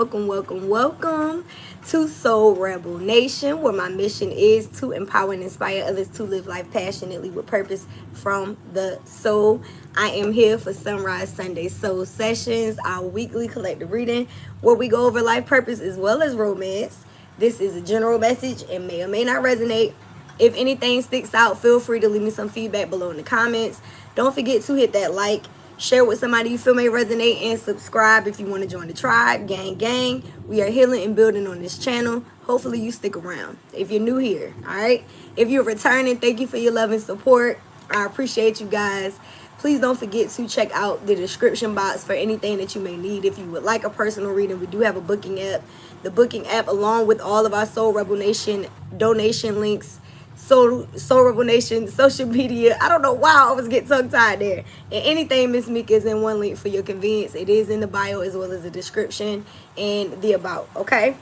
welcome to Soul Rebel Nation, where my mission is to empower and inspire others to live life passionately with purpose from the soul. I am here for Sunrise Sunday Soul Sessions, our weekly collective reading where we go over life purpose as well as romance. This is a general message and may or may not resonate. If anything sticks out, feel free to leave me some feedback below in the comments. Don't forget to hit that like, share with somebody you feel may resonate, and subscribe if you want to join the tribe. Gang. We are healing and building on this channel. Hopefully you stick around if you're new here. All right. If you're returning, thank you for your love and support. I appreciate you guys. Please don't forget to check out the description box for anything that you may need. If you would like a personal reading, we do have a booking app. The booking app, along with all of our Soul Rebel Nation donation links, Soul Rebel Nation social media. I don't know why I always get tongue tied there. And anything Miss Mika is in one link for your convenience. It is in the bio as well as the description and the about. Okay,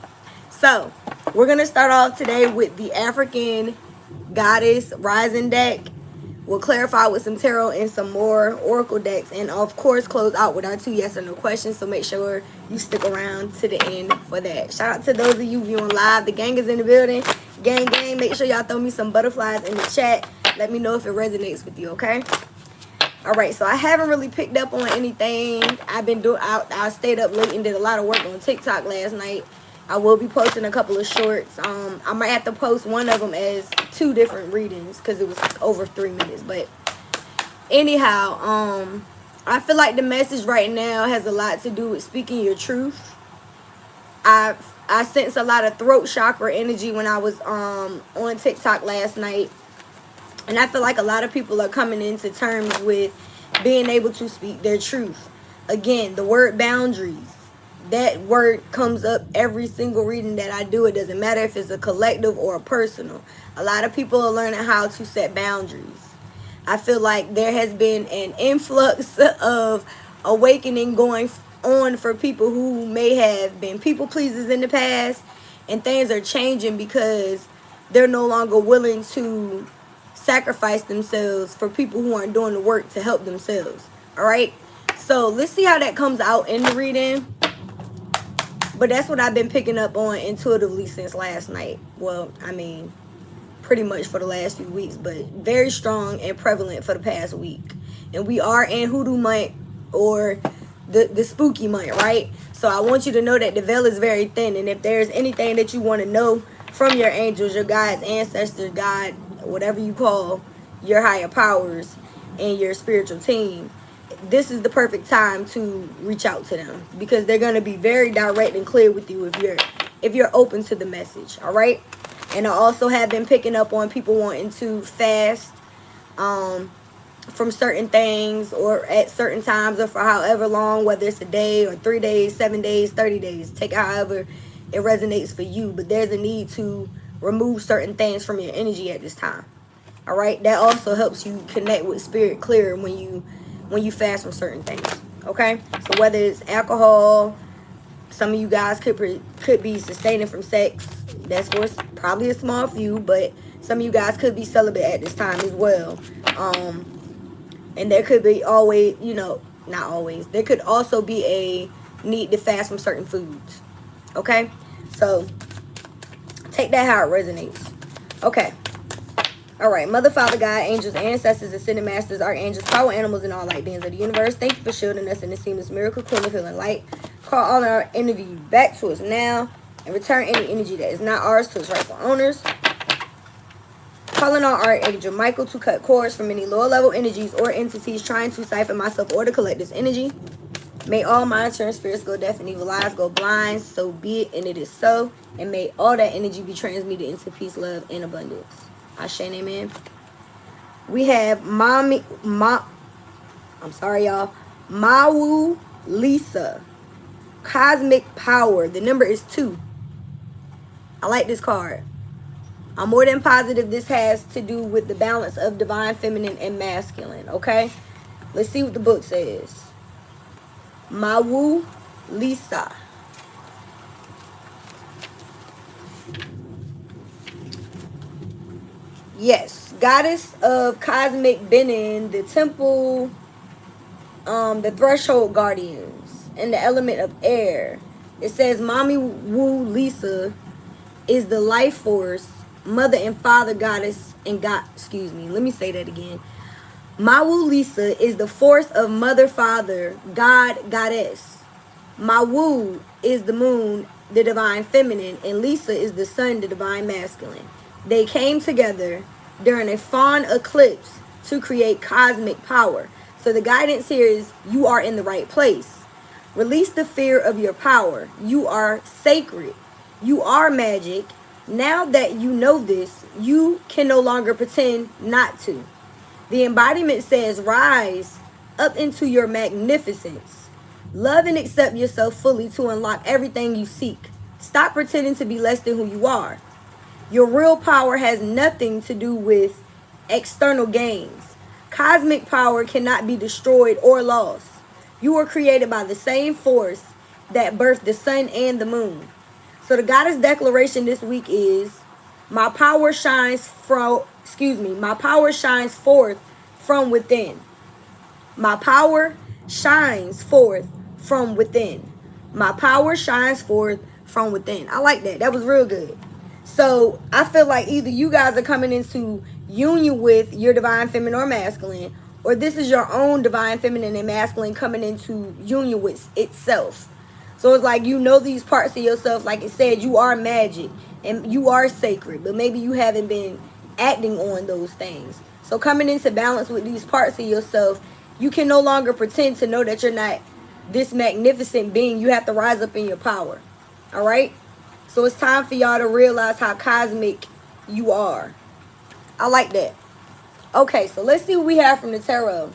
so we're gonna start off today with the African Goddess Rising deck. We'll clarify with some tarot and some more oracle decks, and of course close out with our 2 yes or no questions. So make sure you stick around to the end for that. Shout out to those of you viewing live. The gang is in the building. Gang. Make sure y'all throw me some butterflies in the chat. Let me know if it resonates with you. Okay. All right. So I haven't really picked up on anything. I've been doing. I stayed up late and did a lot of work on TikTok last night. I will be posting a couple of shorts. I might have to post one of them as 2 different readings because it was over 3 minutes. But anyhow, I feel like the message right now has a lot to do with speaking your truth. I sense a lot of throat chakra energy when I was on TikTok last night. And I feel like a lot of people are coming into terms with being able to speak their truth. Again, the word boundaries. That word comes up every single reading that I do. It doesn't matter if it's a collective or a personal. A lot of people are learning how to set boundaries. I feel like there has been an influx of awakening going on for people who may have been people pleasers in the past, and things are changing because they're no longer willing to sacrifice themselves for people who aren't doing the work to help themselves. All right, so let's see how that comes out in the reading. But that's what I've been picking up on intuitively since last night. Well, I mean, pretty much for the last few weeks, but very strong and prevalent for the past week. And we are in Hoodoo month, or the spooky month, right? So I want you to know that the veil is very thin. And if there's anything that you want to know from your angels, your guides, ancestors, God, whatever you call your higher powers and your spiritual team, this is the perfect time to reach out to them, because they're going to be very direct and clear with you if you're open to the message. All right. And I also have been picking up on people wanting to fast from certain things, or at certain times, or for however long, whether it's a day or 3 days, 7 days, 30 days. Take it however it resonates for you. But there's a need to remove certain things from your energy at this time. All right. That also helps you connect with spirit clearer when you fast from certain things. Okay, so whether it's alcohol, some of you guys could be sustaining from sex. That's for probably a small few, but some of you guys could be celibate at this time as well. And there could be always, not always, there could also be a need to fast from certain foods. Okay, so take that how it resonates. Okay. All right, Mother, Father, God, angels, ancestors, ascended masters, archangels, power animals, and all light beings of the universe, thank you for shielding us in the seamless miracle, queen of healing light. Call all our energy back to us now, and return any energy that is not ours to its rightful owners. Calling on Archangel Michael to cut cords from any lower level energies or entities trying to siphon myself or to collect this energy. May all monitoring spirits go deaf and evil eyes go blind. So be it, and it is so. And may all that energy be transmuted into peace, love, and abundance. Ashe, amen. We have I'm sorry, y'all. Mawu Lisa. Cosmic Power. The number is 2. I like this card. I'm more than positive this has to do with the balance of divine feminine and masculine. Okay? Let's see what the book says. Mawu Lisa. Yes, goddess of cosmic being, the temple, the threshold guardians, and the element of air. It says, Mommy Wu Lisa is the life force, mother and father goddess, and God, excuse me, let me say that again. Mawu Lisa is the force of mother, father, God, goddess. Mawu is the moon, the divine feminine, and Lisa is the sun, the divine masculine. They came together during a fawn eclipse to create cosmic power. So the guidance here is you are in the right place. Release the fear of your power. You are sacred. You are magic. Now that you know this, you can no longer pretend not to. The embodiment says, rise up into your magnificence. Love and accept yourself fully to unlock everything you seek. Stop pretending to be less than who you are. Your real power has nothing to do with external gains. Cosmic power cannot be destroyed or lost. You were created by the same force that birthed the sun and the moon. So the goddess declaration this week is, my power shines my power shines forth from within. My power shines forth from within. My power shines forth from within. I like that. That was real good. So I feel like either you guys are coming into union with your divine feminine or masculine, or this is your own divine feminine and masculine coming into union with itself. So it's like, you know, these parts of yourself, like it said, you are magic and you are sacred, but maybe you haven't been acting on those things. So coming into balance with these parts of yourself, you can no longer pretend to know that you're not this magnificent being. You have to rise up in your power. All right? So it's time for y'all to realize how cosmic you are. I like that. Okay, so let's see what we have from the tarot.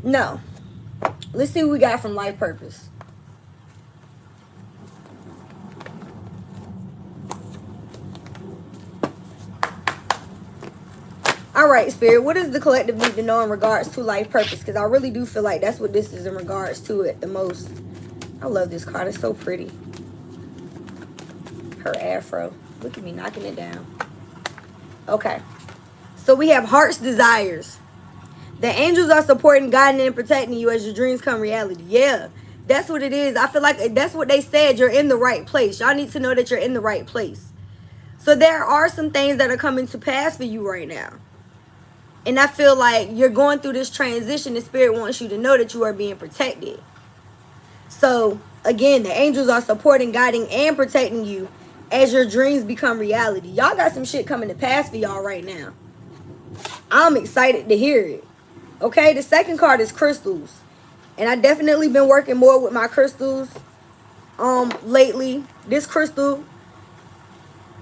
No. Let's see what we got from life purpose. All right, Spirit, what does the collective need to know in regards to life purpose? Because I really do feel like that's what this is in regards to it the most. I love this card. It's so pretty. Her afro. Look at me knocking it down. Okay. So we have heart's desires. The angels are supporting, guiding, and protecting you as your dreams come reality. Yeah, that's what it is. I feel like that's what they said. You're in the right place. Y'all need to know that you're in the right place. So there are some things that are coming to pass for you right now. And I feel like you're going through this transition. The Spirit wants you to know that you are being protected. So, again, the angels are supporting, guiding, and protecting you as your dreams become reality. Y'all got some shit coming to pass for y'all right now. I'm excited to hear it. Okay, the second card is crystals. And I definitely been working more with my crystals lately. This crystal,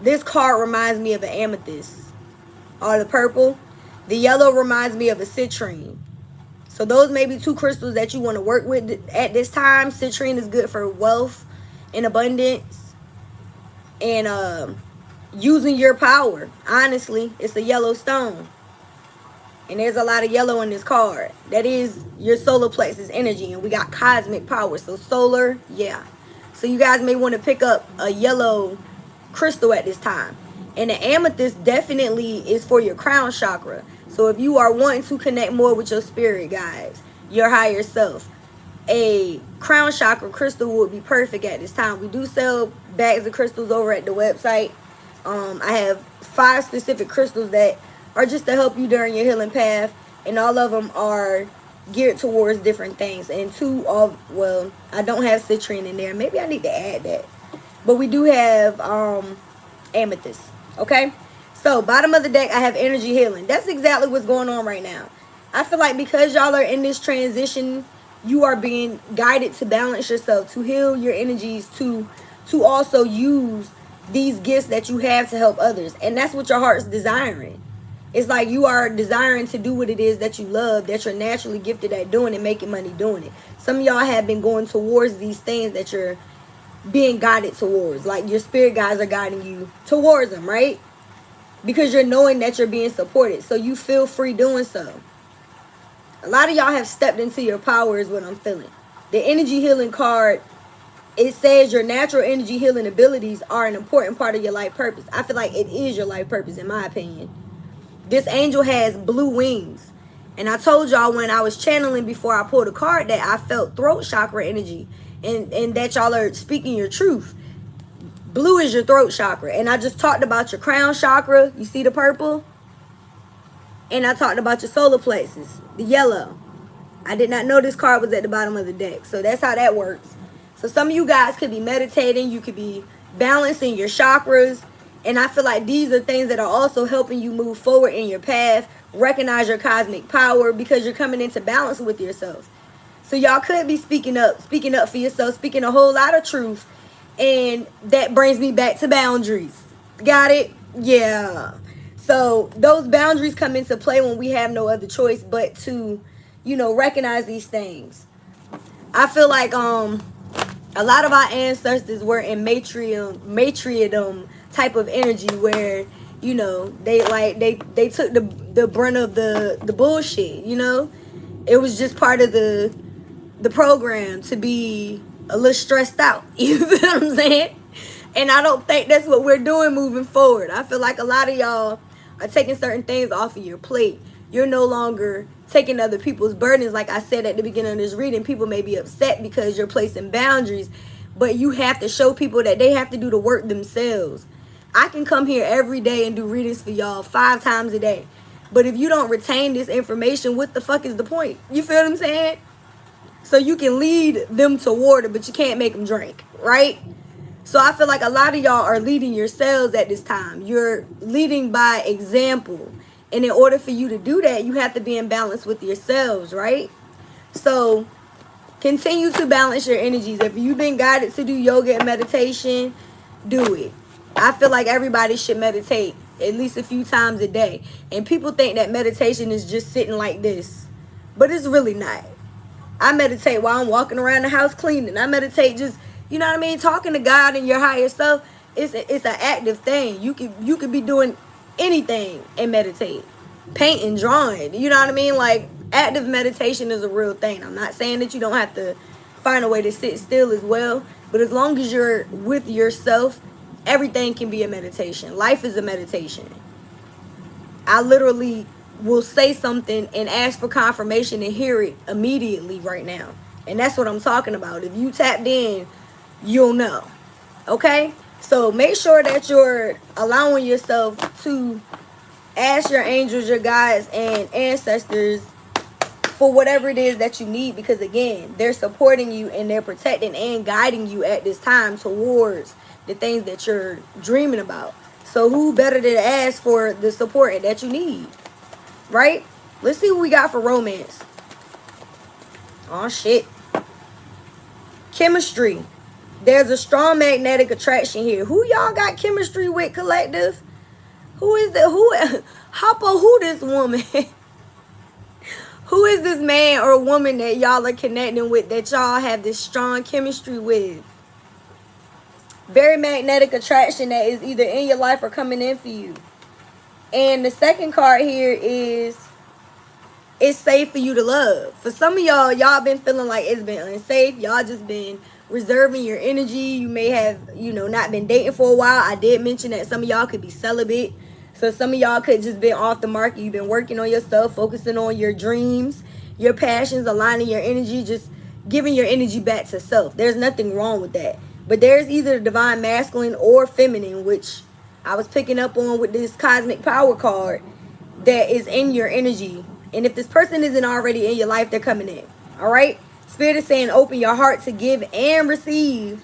this card reminds me of an amethyst. Or the purple. The yellow reminds me of a citrine. So those may be two crystals that you want to work with at this time. Citrine is good for wealth and abundance. And using your power. Honestly, it's a yellow stone. And there's a lot of yellow in this card. That is your solar plexus energy. And we got cosmic power. So solar, yeah. So you guys may want to pick up a yellow crystal at this time. And the amethyst definitely is for your crown chakra. So if you are wanting to connect more with your spirit guides, your higher self, a crown chakra crystal would be perfect at this time. We do sell bags of crystals over at the website. I have 5 specific crystals that are just to help you during your healing path. And all of them are geared towards different things. And 2 of, well, I don't have citrine in there. Maybe I need to add that. But we do have amethyst. Okay? So, bottom of the deck, I have energy healing. That's exactly what's going on right now. I feel like because y'all are in this transition, you are being guided to balance yourself, to heal your energies, to also use these gifts that you have to help others. And that's what your heart's desiring. It's like you are desiring to do what it is that you love, that you're naturally gifted at doing and making money doing it. Some of y'all have been going towards these things that you're being guided towards. Like your spirit guides are guiding you towards them, right? Because you're knowing that you're being supported. So you feel free doing so. A lot of y'all have stepped into your power is what I'm feeling. The energy healing card, it says your natural energy healing abilities are an important part of your life purpose. I feel like it is your life purpose in my opinion. This angel has blue wings. And I told y'all when I was channeling before I pulled a card that I felt throat chakra energy, and that y'all are speaking your truth. Blue is your throat chakra. And I just talked about your crown chakra. You see the purple? And I talked about your solar plexus, the yellow. I did not know this card was at the bottom of the deck. So that's how that works. So some of you guys could be meditating. You could be balancing your chakras. And I feel like these are things that are also helping you move forward in your path. Recognize your cosmic power because you're coming into balance with yourself. So y'all could be speaking up for yourself, speaking a whole lot of truth. And that brings me back to boundaries. Got it? Yeah. So those boundaries come into play when we have no other choice but to, recognize these things. I feel like a lot of our ancestors were in matriarchdom type of energy where, they took the brunt of the bullshit, It was just part of the program to be a little stressed out. You feel what I'm saying? And I don't think that's what we're doing moving forward. I feel like a lot of y'all are taking certain things off of your plate. You're no longer taking other people's burdens. Like I said at the beginning of this reading, people may be upset because you're placing boundaries, but you have to show people that they have to do the work themselves. I can come here every day and do readings for y'all 5 times a day. But if you don't retain this information, what the fuck is the point? You feel what I'm saying? So you can lead them to water, but you can't make them drink, right? So I feel like a lot of y'all are leading yourselves at this time. You're leading by example. And in order for you to do that, you have to be in balance with yourselves, right? So continue to balance your energies. If you've been guided to do yoga and meditation, do it. I feel like everybody should meditate at least a few times a day. And people think that meditation is just sitting like this. But it's really not. I meditate while I'm walking around the house cleaning. I meditate just, talking to God and your higher self. It's an active thing. You could be doing anything and meditate. Painting, drawing. You know what I mean? Like, active meditation is a real thing. I'm not saying that you don't have to find a way to sit still as well. But as long as you're with yourself, everything can be a meditation. Life is a meditation. I literally will say something and ask for confirmation and hear it immediately right now. And that's what I'm talking about. If you tapped in, you'll know. Okay? So make sure that you're allowing yourself to ask your angels, your guides, and ancestors for whatever it is that you need. Because again, they're supporting you and they're protecting and guiding you at this time towards the things that you're dreaming about. So who better to ask for the support that you need? Right? Let's see what we got for romance. Oh, shit. Chemistry. There's a strong magnetic attraction here. Who y'all got chemistry with, collective? Who is the Hoppo, who this woman? Who is this man or woman that y'all are connecting with that y'all have this strong chemistry with? Very magnetic attraction that is either in your life or coming in for you. And the second card here is it's safe for you to love. For some of y'all been feeling like it's been unsafe. Y'all just been reserving your energy. You may have, not been dating for a while. I did mention that some of y'all could be celibate. So some of y'all could just been off the market. You've been working on yourself, focusing on your dreams, your passions, aligning your energy, just giving your energy back to self. There's nothing wrong with that. But there's either divine masculine or feminine, which I was picking up on with this cosmic power card, that is in your energy. And if this person isn't already in your life, they're coming in. All right? Spirit is saying open your heart to give and receive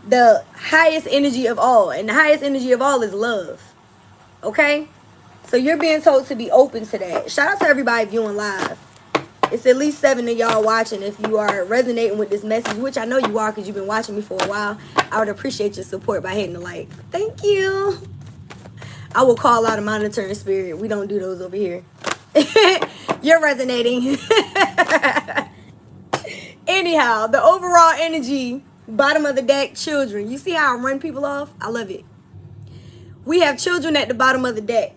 the highest energy of all. And the highest energy of all is love. Okay? So you're being told to be open to that. Shout out to everybody viewing live. It's at least 7 of y'all watching. If you are resonating with this message, which I know you are because you've been watching me for a while, I would appreciate your support by hitting the like. Thank you. I will call out a monitoring spirit. We don't do those over here. You're resonating. Anyhow, the overall energy, bottom of the deck, children. You see how I run people off? I love it. We have children at the bottom of the deck.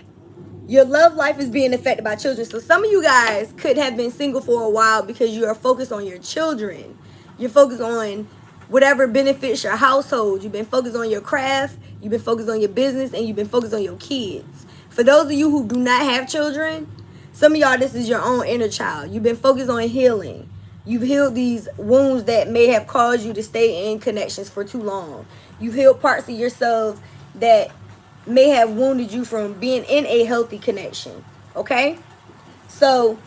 Your love life is being affected by children. So some of you guys could have been single for a while because you are focused on your children. You're focused on whatever benefits your household. You've been focused on your craft. You've been focused on your business. And you've been focused on your kids. For those of you who do not have children, Some of y'all, this is your own inner child. You've been focused on healing. You've healed these wounds that may have caused you to stay in connections for too long. You've healed parts of yourself that may have wounded you from being in a healthy connection. Okay? So,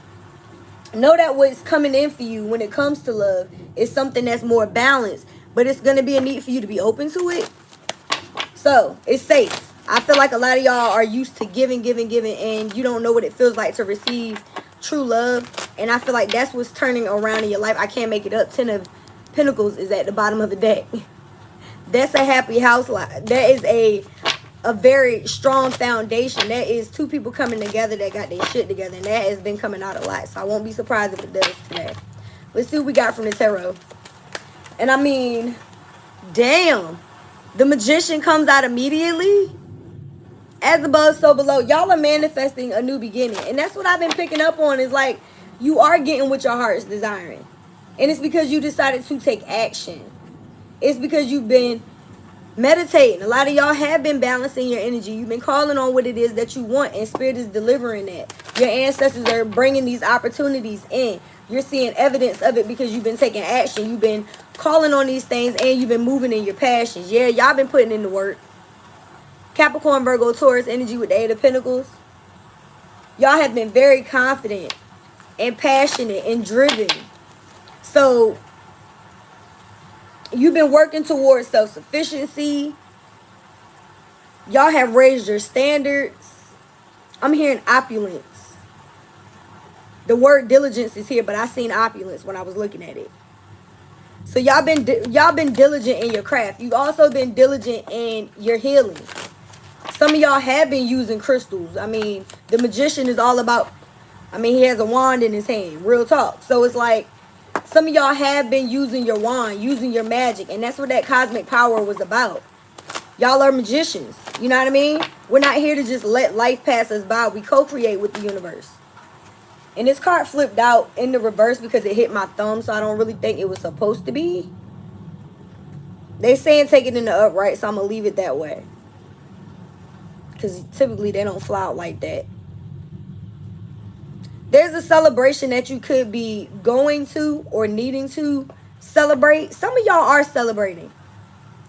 know that what's coming in for you when it comes to love is something that's more balanced. But it's going to be a need for you to be open to it. So, it's safe. I feel like a lot of y'all are used to giving, and you don't know what it feels like to receive true love. And I feel like that's what's turning around in your life. I can't make it up. 10 of Pentacles is at the bottom of the deck. That's a happy house life. That is a very strong foundation. That is two people coming together that got their shit together. And that has been coming out a lot. So I won't be surprised if it does today. Let's see what we got from the tarot. And I mean, damn. The Magician comes out immediately. As above, so below. Y'all are manifesting a new beginning. And that's what I've been picking up on. Is like, you are getting what your heart is desiring. And it's because you decided to take action. It's because you've been meditating. A lot of y'all have been balancing your energy. You've been calling on what it is that you want. And Spirit is delivering that. Your ancestors are bringing these opportunities in. You're seeing evidence of it because you've been taking action. You've been calling on these things. And you've been moving in your passions. Yeah, y'all been putting in the work. Capricorn, Virgo, Taurus energy with the 8 of Pentacles. Y'all have been very confident and passionate and driven. So, you've been working towards self-sufficiency. Y'all have raised your standards. I'm hearing opulence. The word diligence is here, but I seen opulence when I was looking at it. So, y'all been diligent in your craft. You've also been diligent in your healing. Some of y'all have been using crystals. I mean, the Magician is all about, I mean, he has a wand in his hand. Real talk. So it's like, some of y'all have been using your wand, using your magic. And that's what that cosmic power was about. Y'all are magicians. You know what I mean? We're not here to just let life pass us by. We co-create with the universe. And this card flipped out in the reverse because it hit my thumb. So I don't really think it was supposed to be. They saying take it in the upright. So I'm going to leave it that way. Because typically they don't fly out like that. There's a celebration that you could be going to or needing to celebrate. Some of y'all are celebrating.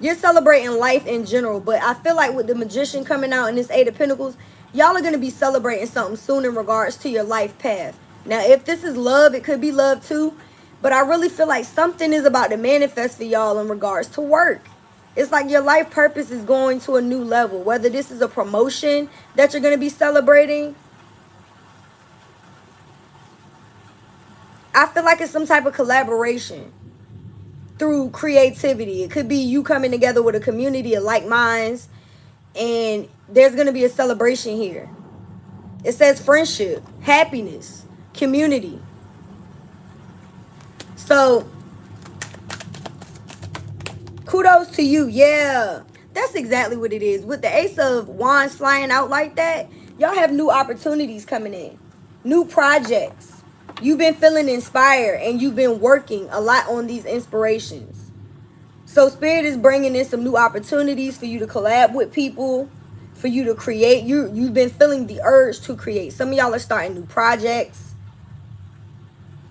You're celebrating life in general. But I feel like with the Magician coming out in this 8 of Pentacles, y'all are going to be celebrating something soon in regards to your life path. Now, if this is love, it could be love too. But I really feel like something is about to manifest for y'all in regards to work. It's like your life purpose is going to a new level. Whether this is a promotion that you're going to be celebrating. I feel like it's some type of collaboration through creativity. It could be you coming together with a community of like minds. And there's going to be a celebration here. It says friendship, happiness, community. So, kudos to you. Yeah, that's exactly what it is. With the Ace of Wands flying out like that, y'all have new opportunities coming in. New projects. You've been feeling inspired and you've been working a lot on these inspirations. So Spirit is bringing in some new opportunities for you to collab with people, for you to create. You've been feeling the urge to create. Some of y'all are starting new projects.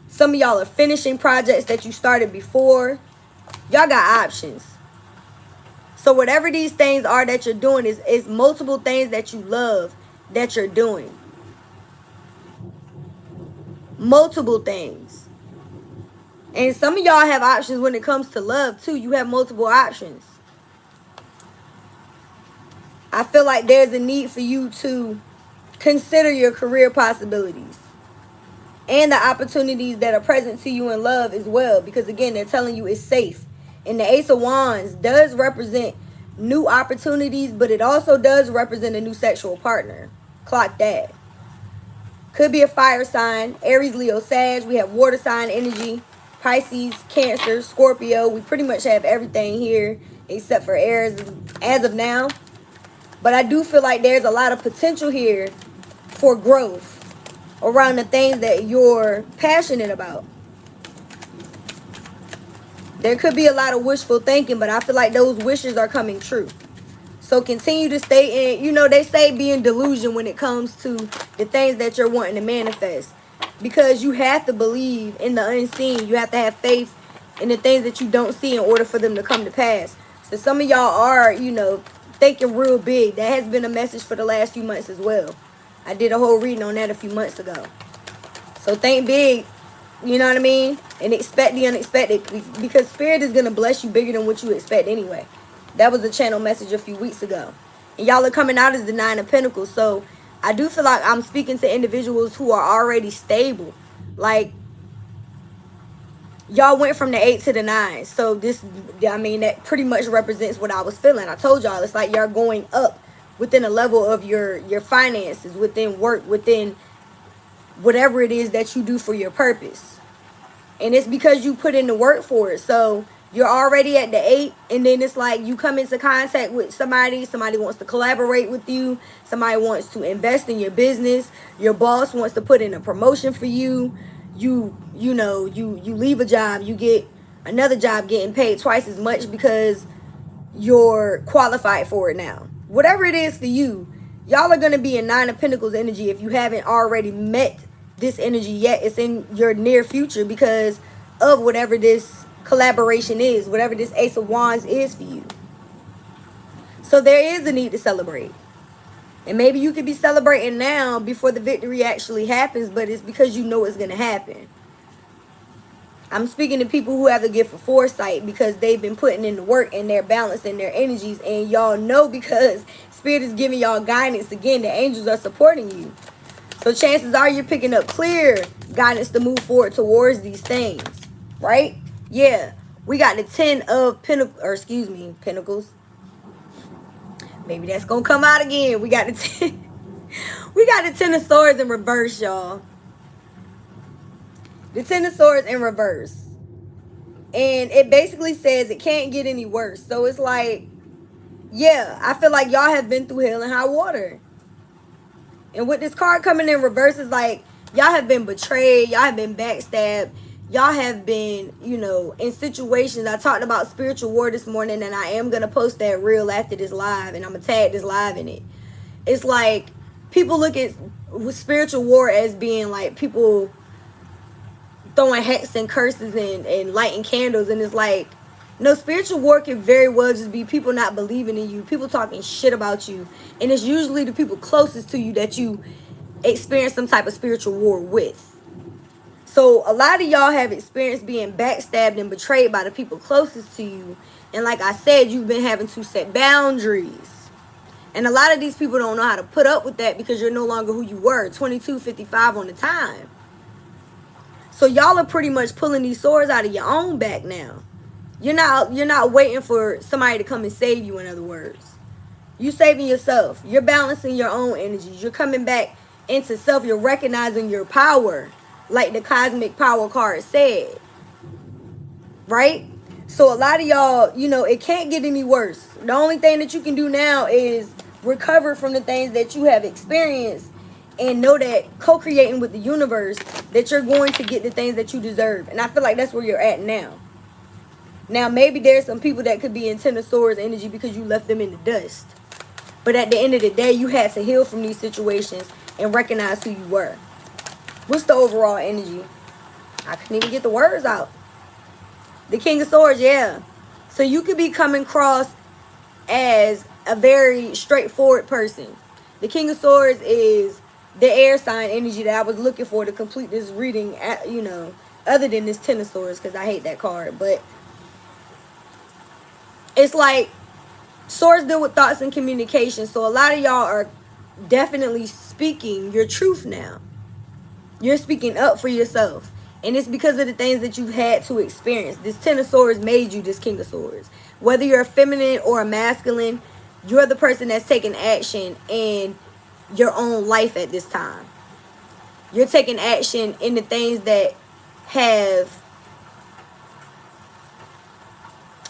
Some of y'all are finishing projects that you started before. Y'all got options. So whatever these things are that you're doing is multiple things that you love that you're doing. Multiple things. And some of y'all have options when it comes to love too. You have multiple options. I feel like there's a need for you to consider your career possibilities and the opportunities that are present to you in love as well. Because again, they're telling you it's safe. And the Ace of Wands does represent new opportunities, but it also does represent a new sexual partner. Clock that. Could be a fire sign. Aries, Leo, Sag. We have water sign energy. Pisces, Cancer, Scorpio. We pretty much have everything here except for Aries as of now. But I do feel like there's a lot of potential here for growth around the things that you're passionate about. There could be a lot of wishful thinking, but I feel like those wishes are coming true. So continue to stay in, you know, they say be in delusion when it comes to the things that you're wanting to manifest. Because you have to believe in the unseen. You have to have faith in the things that you don't see in order for them to come to pass. So some of y'all are, you know, thinking real big. That has been a message for the last few months as well. I did a whole reading on that a few months ago. So think big, you know what I mean? And expect the unexpected, because Spirit is going to bless you bigger than what you expect anyway. That was a channel message a few weeks ago. And y'all are coming out as the 9 of Pentacles. So I do feel like I'm speaking to individuals who are already stable. Like, y'all went from the 8 to the 9. So this, I mean, that pretty much represents what I was feeling. I told y'all, it's like you're going up within a level of your finances, within work, within whatever it is that you do for your purpose. And it's because you put in the work for it. So you're already at the 8, and then it's like you come into contact with somebody wants to collaborate with you, somebody wants to invest in your business, your boss wants to put in a promotion for you, you leave a job, you get another job getting paid twice as much because you're qualified for it now. Whatever it is for you, y'all are going to be in 9 of Pentacles energy if you haven't already met this energy yet. It's in your near future because of whatever this collaboration is, whatever this Ace of Wands is for you. So there is a need to celebrate. And maybe you could be celebrating now before the victory actually happens, but it's because you know it's going to happen. I'm speaking to people who have the gift of foresight because they've been putting in the work and they're balancing their energies. And y'all know because Spirit is giving y'all guidance. Again, the angels are supporting you. So chances are you're picking up clear guidance to move forward towards these things. Right? Yeah. We got the 10 of Pentacles. Maybe that's going to come out again. We got the 10. We got the 10 of Swords in reverse, y'all. The 10 of Swords in reverse. And it basically says it can't get any worse. So it's like, yeah, I feel like y'all have been through hell and high water. And with this card coming in reverse, it's like y'all have been betrayed. Y'all have been backstabbed. Y'all have been, you know, in situations. I talked about spiritual war this morning, and I am going to post that reel after this live, and I'm going to tag this live in it. It's like people look at spiritual war as being like people throwing hexes and curses and lighting candles, and it's like, no, spiritual war can very well just be people not believing in you, people talking shit about you, and it's usually the people closest to you that you experience some type of spiritual war with. So a lot of y'all have experienced being backstabbed and betrayed by the people closest to you, and like I said, you've been having to set boundaries. And a lot of these people don't know how to put up with that because you're no longer who you were. 22:55 on the time. So y'all are pretty much pulling these swords out of your own back now. You're not waiting for somebody to come and save you, in other words. You're saving yourself. You're balancing your own energies. You're coming back into self. You're recognizing your power, like the cosmic power card said. Right? So a lot of y'all, you know, it can't get any worse. The only thing that you can do now is recover from the things that you have experienced and know that co-creating with the universe that you're going to get the things that you deserve. And I feel like that's where you're at now. Now, maybe there's some people that could be in 10 of Swords energy because you left them in the dust. But at the end of the day, you had to heal from these situations and recognize who you were. What's the overall energy? I couldn't even get the words out. The King of Swords, yeah. So you could be coming across as a very straightforward person. The King of Swords is the air sign energy that I was looking for to complete this reading, you know, other than this 10 of Swords, because I hate that card. But it's like swords deal with thoughts and communication. So a lot of y'all are definitely speaking your truth now. You're speaking up for yourself. And it's because of the things that you've had to experience. This 10 of Swords made you this King of Swords. Whether you're a feminine or a masculine, you're the person that's taking action in your own life at this time. You're taking action in the things that have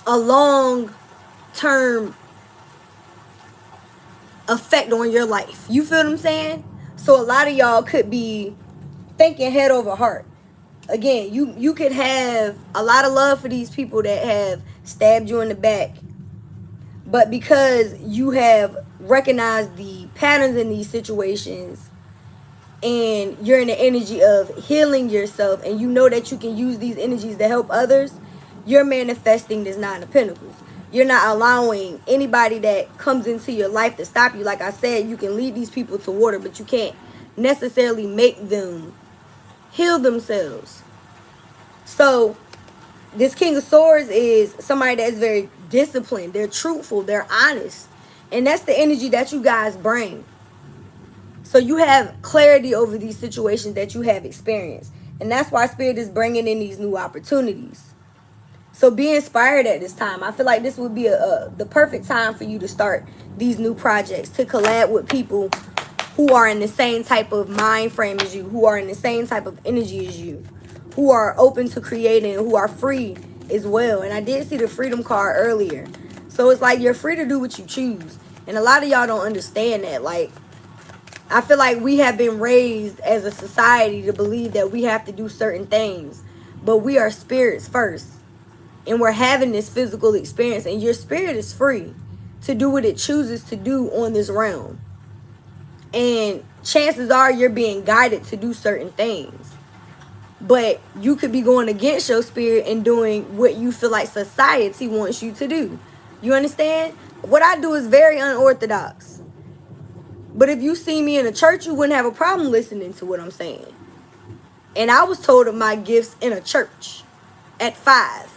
a long-term effect on your life. You feel what I'm saying? So a lot of y'all could be thinking head over heart. Again, you could have a lot of love for these people that have stabbed you in the back. But because you have recognized the patterns in these situations, and you're in the energy of healing yourself, and you know that you can use these energies to help others, you're manifesting this Nine of Pentacles. You're not allowing anybody that comes into your life to stop you. Like I said, you can lead these people to water, but you can't necessarily make them heal themselves. So this King of Swords is somebody that's very disciplined. They're truthful. They're honest. And that's the energy that you guys bring. So you have clarity over these situations that you have experienced. And that's why Spirit is bringing in these new opportunities. So be inspired at this time. I feel like this would be the perfect time for you to start these new projects, to collab with people who are in the same type of mind frame as you, who are in the same type of energy as you, who are open to creating, who are free as well. And I did see the freedom card earlier. So it's like you're free to do what you choose. And a lot of y'all don't understand that. Like, I feel like we have been raised as a society to believe that we have to do certain things. But we are spirits first. And we're having this physical experience. And your spirit is free to do what it chooses to do on this realm. And chances are you're being guided to do certain things. But you could be going against your spirit and doing what you feel like society wants you to do. You understand? What I do is very unorthodox. But if you see me in a church, you wouldn't have a problem listening to what I'm saying. And I was told of my gifts in a church at 5.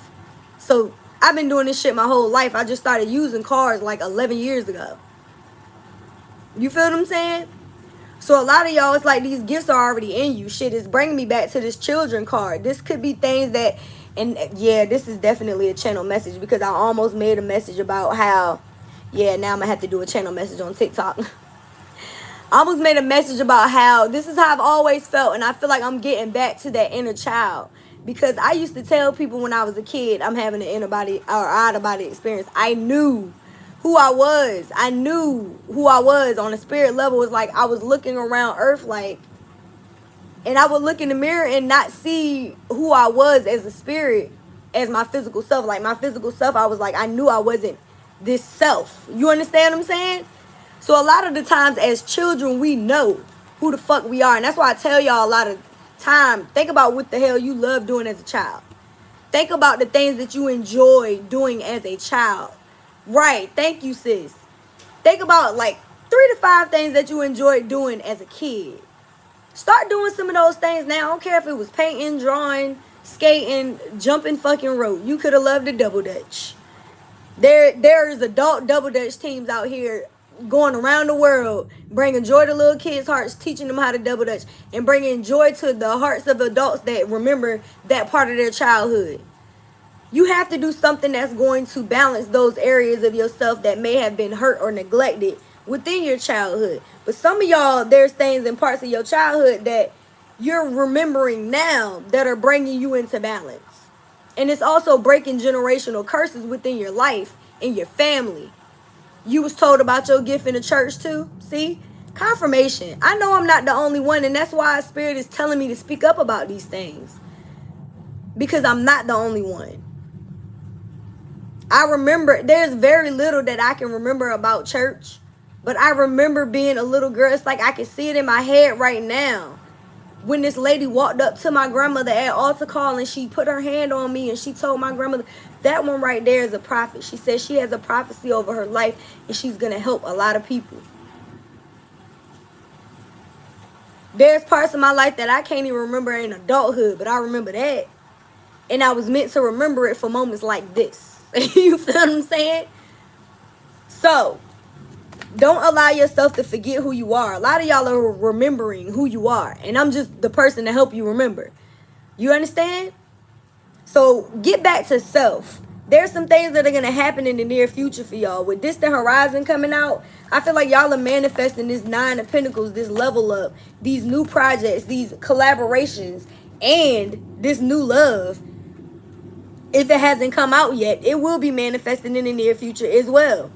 So I've been doing this shit my whole life. I just started using cards like 11 years ago. You feel what I'm saying? So a lot of y'all, it's like these gifts are already in you. Shit is bringing me back to this children card. This could be things that, and yeah, this is definitely a channel message, because I almost made a message about how, yeah, now I'm going to have to do a channel message on TikTok. I almost made a message about how this is how I've always felt, and I feel like I'm getting back to that inner child. Because I used to tell people when I was a kid, I'm having an inner body or out of body experience. I knew who I was. I knew who I was on a spirit level. It's like I was looking around earth like, and I would look in the mirror and not see who I was as a spirit, as my physical self. Like my physical self, I was like, I knew I wasn't this self. You understand what I'm saying? So a lot of the times as children, we know who the fuck we are. And that's why I tell y'all a lot of time, think about what the hell you love doing as a child. Think about the things that you enjoy doing as a child. Right. Thank you, sis. Think about like 3 to 5 things that you enjoyed doing as a kid. Start doing some of those things now. I don't care if it was painting, drawing, skating, jumping fucking rope. You could have loved the double dutch. There is adult double dutch teams out here going around the world, bringing joy to little kids' hearts, teaching them how to double dutch, and bringing joy to the hearts of adults that remember that part of their childhood. You have to do something that's going to balance those areas of yourself that may have been hurt or neglected within your childhood. But some of y'all, there's things in parts of your childhood that you're remembering now that are bringing you into balance. And it's also breaking generational curses within your life and your family. You was told about your gift in the church too. See? Confirmation. I know I'm not the only one, and that's why Spirit is telling me to speak up about these things. Because I'm not the only one. I remember, there's very little that I can remember about church. But I remember being a little girl. It's like I can see it in my head right now. When this lady walked up to my grandmother at altar call and she put her hand on me and she told my grandmother, that one right there is a prophet. She said she has a prophecy over her life and she's going to help a lot of people. There's parts of my life that I can't even remember in adulthood, but I remember that. And I was meant to remember it for moments like this. You feel what I'm saying? So, don't allow yourself to forget who you are. A lot of y'all are remembering who you are. And I'm just the person to help you remember. You understand? So, get back to self. There's some things that are going to happen in the near future for y'all. With Distant Horizon coming out, I feel like y'all are manifesting this 9 of Pentacles, this level up, these new projects, these collaborations, and this new love. If it hasn't come out yet, it will be manifesting in the near future as well.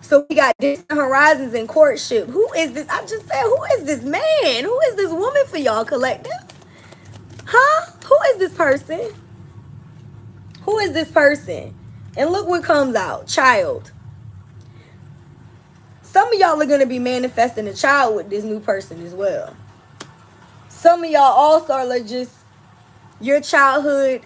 So we got Distant Horizons and courtship. Who is this? I just said, who is this man? Who is this woman for y'all collective? Huh? Who is this person? Who is this person? And look what comes out. Child. Some of y'all are going to be manifesting a child with this new person as well. Some of y'all also are just your childhood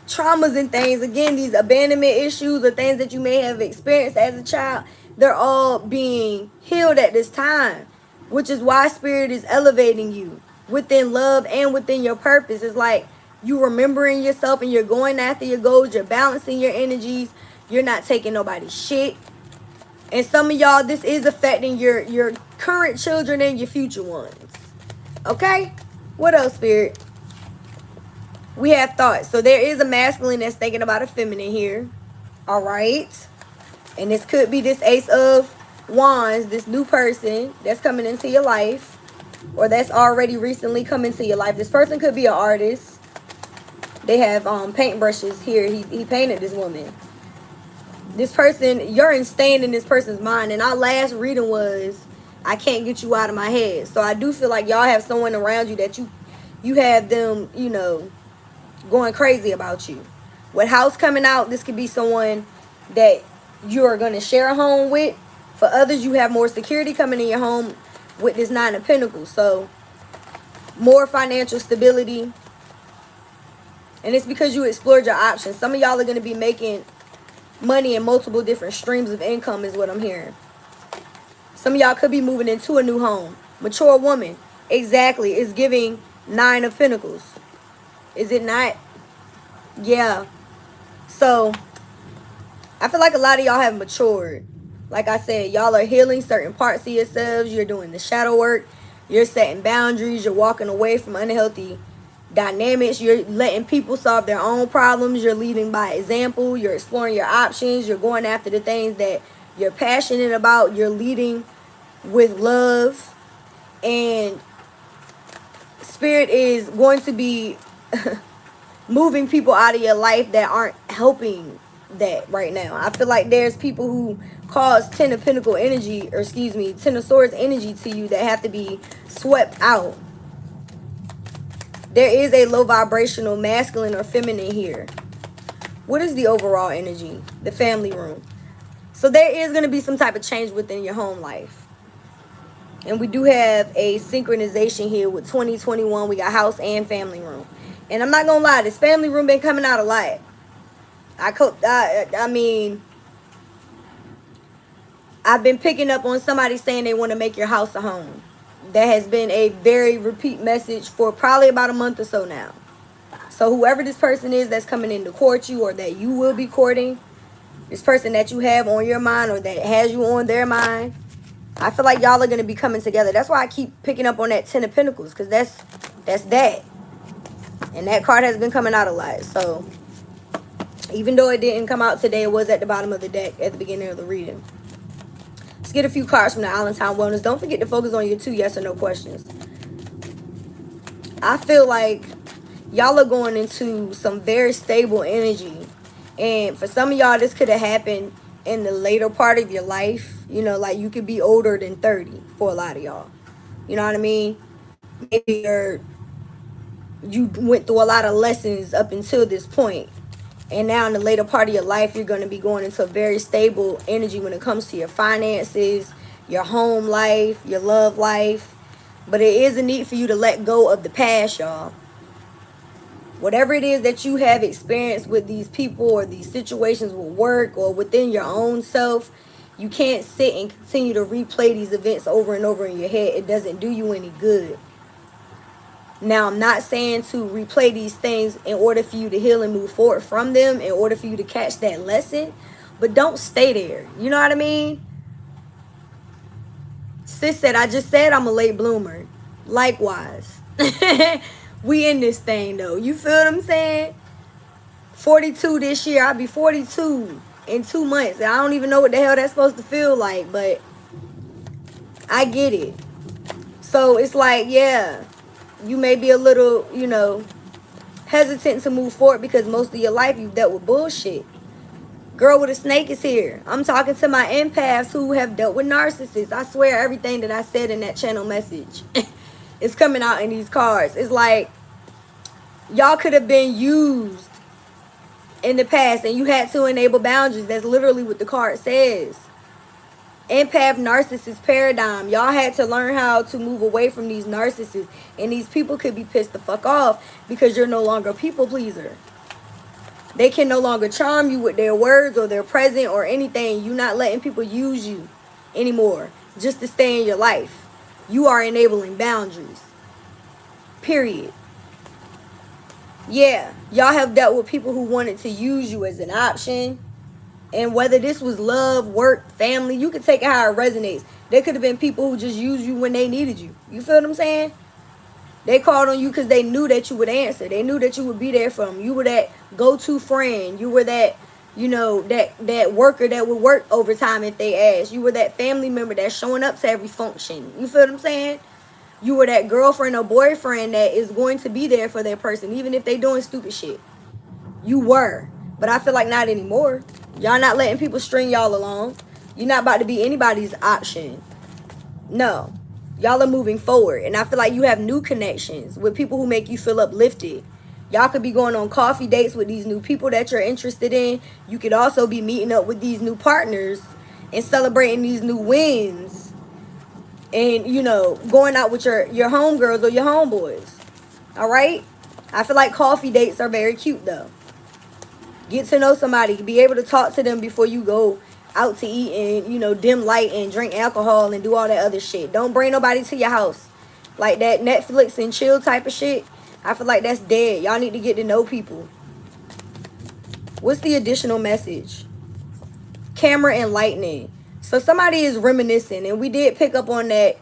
traumas and things. Again, these abandonment issues or things that you may have experienced as a child, they're all being healed at this time, which is why Spirit is elevating you within love and within your purpose. It's like you remembering yourself and you're going after your goals. You're balancing your energies. You're not taking nobody's shit. And some of y'all, this is affecting your current children and your future ones. Okay? What else, Spirit? We have thoughts. So there is a masculine that's thinking about a feminine here. All right? And this could be this Ace of Wands, this new person that's coming into your life, or that's already recently come into your life. This person could be an artist. They have paintbrushes here. He painted this woman. This person, you're staying in this person's mind. And our last reading was, I can't get you out of my head. So I do feel like y'all have someone around you that you have them, you know, going crazy about you. With house coming out, this could be someone that you are going to share a home with. For others, you have more security coming in your home with this Nine of Pentacles. So more financial stability. And it's because you explored your options. Some of y'all are going to be making money in multiple different streams of income is what I'm hearing. Some of y'all could be moving into a new home. Mature woman. Exactly. It's giving Nine of Pentacles. Is it not? Yeah. So I feel like a lot of y'all have matured. Like I said, y'all are healing certain parts of yourselves. You're doing the shadow work. You're setting boundaries. You're walking away from unhealthy dynamics. You're letting people solve their own problems. You're leading by example. You're exploring your options. You're going after the things that you're passionate about. You're leading with love. And Spirit is going to be moving people out of your life that aren't helping that right now. I feel like there's people who cause Ten of Pentacle energy, or excuse me, Ten of Swords energy to you that have to be swept out. There is a low vibrational masculine or feminine here. What is the overall energy? The family room. So there is going to be some type of change within your home life. And we do have a synchronization here with 2021. We got house and family room. And I'm not going to lie, this family room been coming out a lot. I mean, I've been picking up on somebody saying they want to make your house a home. That has been a very repeat message for probably about a month or so now. So whoever this person is that's coming in to court you, or that you will be courting, this person that you have on your mind or that has you on their mind, I feel like y'all are going to be coming together. That's why I keep picking up on that Ten of Pentacles, because that's that. And that card has been coming out a lot. So even though it didn't come out today, it was at the bottom of the deck at the beginning of the reading. Let's get a few cards from the Allentown Wellness. Don't forget to focus on your 2 yes or no questions. I feel like y'all are going into some very stable energy. And for some of y'all, this could have happened in the later part of your life. You know, like you could be older than 30 for a lot of y'all. You know what I mean? Maybe you went through a lot of lessons up until this point. And now in the later part of your life, you're going to be going into a very stable energy when it comes to your finances, your home life, your love life. But it is a need for you to let go of the past, y'all. Whatever it is that you have experienced with these people or these situations with work or within your own self, you can't sit and continue to replay these events over and over in your head. It doesn't do you any good. Now, I'm not saying to replay these things in order for you to heal and move forward from them, in order for you to catch that lesson, but don't stay there. You know what I mean? Sis said, I just said I'm a late bloomer. Likewise. We in this thing, though. You feel what I'm saying? 42 this year. I'll be 42 in 2 months. And I don't even know what the hell that's supposed to feel like, but I get it. So it's like, yeah, you may be a little, you know, hesitant to move forward because most of your life you've dealt with bullshit. Girl with a snake is here. I'm talking to my empaths who have dealt with narcissists. I swear everything that I said in that channel message is coming out in these cards. It's like y'all could have been used in the past and you had to enable boundaries. That's literally what the card says. Empath narcissist paradigm. Y'all had to learn how to move away from these narcissists. And these people could be pissed the fuck off because you're no longer a people pleaser. They can no longer charm you with their words or their present or anything. You're not letting people use you anymore just to stay in your life. You are enabling boundaries. Period. Yeah, y'all have dealt with people who wanted to use you as an option. And whether this was love, work, family, you can take it how it resonates. There could have been people who just used you when they needed you. You feel what I'm saying? They called on you because they knew that you would answer. They knew that you would be there for them. You were that go-to friend. You were that, you know, that worker that would work overtime if they asked. You were that family member that's showing up to every function. You feel what I'm saying? You were that girlfriend or boyfriend that is going to be there for that person, even if they doing stupid shit. You were. But I feel like not anymore. Y'all not letting people string y'all along. You're not about to be anybody's option. No. Y'all are moving forward. And I feel like you have new connections with people who make you feel uplifted. Y'all could be going on coffee dates with these new people that you're interested in. You could also be meeting up with these new partners and celebrating these new wins. And, you know, going out with your homegirls or your homeboys. All right? I feel like coffee dates are very cute, though. Get to know somebody. Be able to talk to them before you go out to eat and, you know, dim light and drink alcohol and do all that other shit. Don't bring nobody to your house. Like that Netflix and chill type of shit. I feel like that's dead. Y'all need to get to know people. What's the additional message? Camera and lightning. So somebody is reminiscing, and we did pick up on that,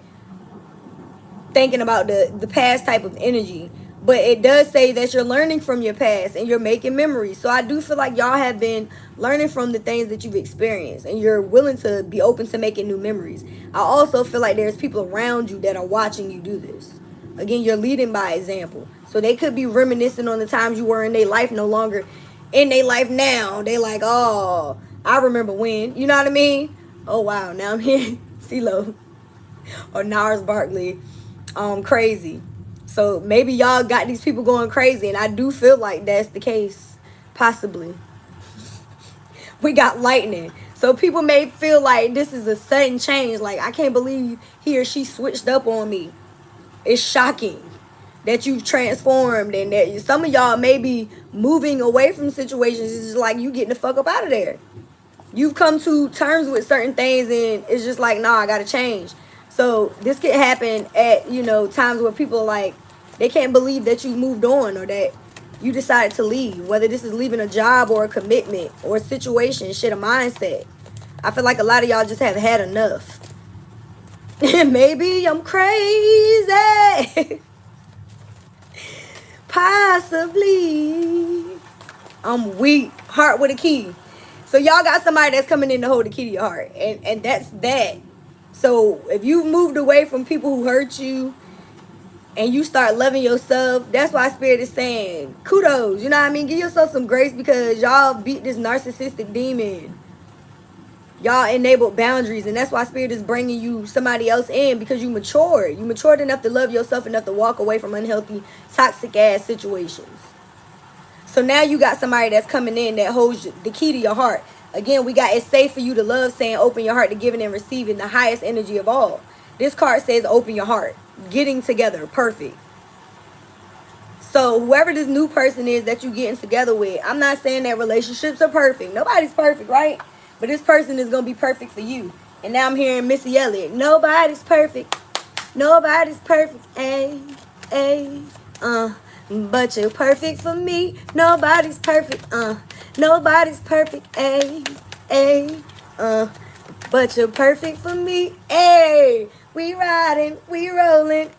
thinking about the past type of energy. But it does say that you're learning from your past and you're making memories. So I do feel like y'all have been learning from the things that you've experienced, and you're willing to be open to making new memories. I also feel like there's people around you that are watching you do this. Again, you're leading by example. So they could be reminiscing on the times you were in their life, no longer in their life now. They like, oh, I remember when. You know what I mean? Oh, wow. Now I'm here. CeeLo. Or Nars Barkley. Crazy. So maybe y'all got these people going crazy. And I do feel like that's the case. Possibly. We got lightning. So people may feel like this is a sudden change. Like, I can't believe he or she switched up on me. It's shocking that you've transformed, and that some of y'all may be moving away from situations. It's just like you getting the fuck up out of there. You've come to terms with certain things, and it's just like, nah, I gotta change. So this could happen at, you know, times where people are like, they can't believe that you moved on or that you decided to leave. Whether this is leaving a job or a commitment or a situation, shit, a mindset. I feel like a lot of y'all just have had enough. Maybe I'm crazy. Possibly. I'm weak. Heart with a key. So y'all got somebody that's coming in to hold the key to your heart. And that's that. So if you moved away from people who hurt you and you start loving yourself, that's why Spirit is saying kudos. You know what I mean? Give yourself some grace, because y'all beat this narcissistic demon. Y'all enabled boundaries, and that's why Spirit is bringing you somebody else in, because you matured. You matured enough to love yourself enough to walk away from unhealthy, toxic-ass situations. So now you got somebody that's coming in that holds the key to your heart. Again, we got it's safe for you to love, saying open your heart to giving and receiving, the highest energy of all. This card says open your heart. Getting together. Perfect. So whoever this new person is that you're getting together with, I'm not saying that relationships are perfect. Nobody's perfect, right? But this person is going to be perfect for you. And now I'm hearing Missy Elliott. Nobody's perfect. Nobody's perfect. But you're perfect for me. Nobody's perfect. Nobody's perfect. But you're perfect for me. We riding. We rolling.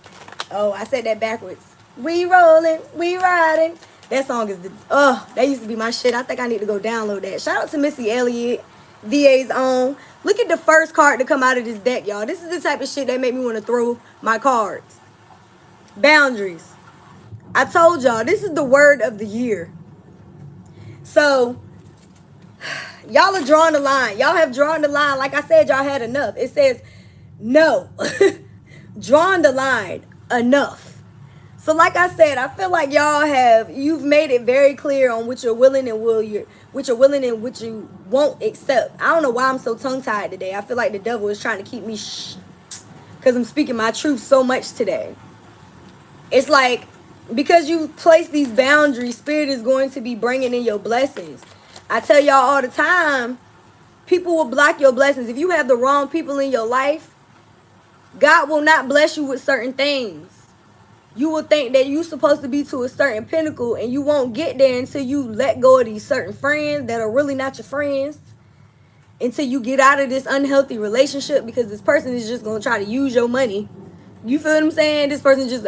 Oh, I said that backwards. We rolling. We riding. That song is that used to be my shit. I think I need to go download that. Shout out to Missy Elliott. VA's own. Look at the first card to come out of this deck, y'all. This is the type of shit that make me want to throw my cards. Boundaries. I told y'all, this is the word of the year. So, y'all are drawing the line. Y'all have drawn the line. Like I said, y'all had enough. It says, no. Drawing the line. Enough. So like I said, I feel like y'all you've made it very clear on what you're willing and what you're willing and what you won't accept. I don't know why I'm so tongue-tied today. I feel like the devil is trying to keep me because I'm speaking my truth so much today. It's like, because you place these boundaries, Spirit is going to be bringing in your blessings. I tell y'all all the time, people will block your blessings. If you have the wrong people in your life, God will not bless you with certain things. You will think that you're supposed to be to a certain pinnacle, and you won't get there until you let go of these certain friends that are really not your friends. Until you get out of this unhealthy relationship, because this person is just going to try to use your money. You feel what I'm saying? This person just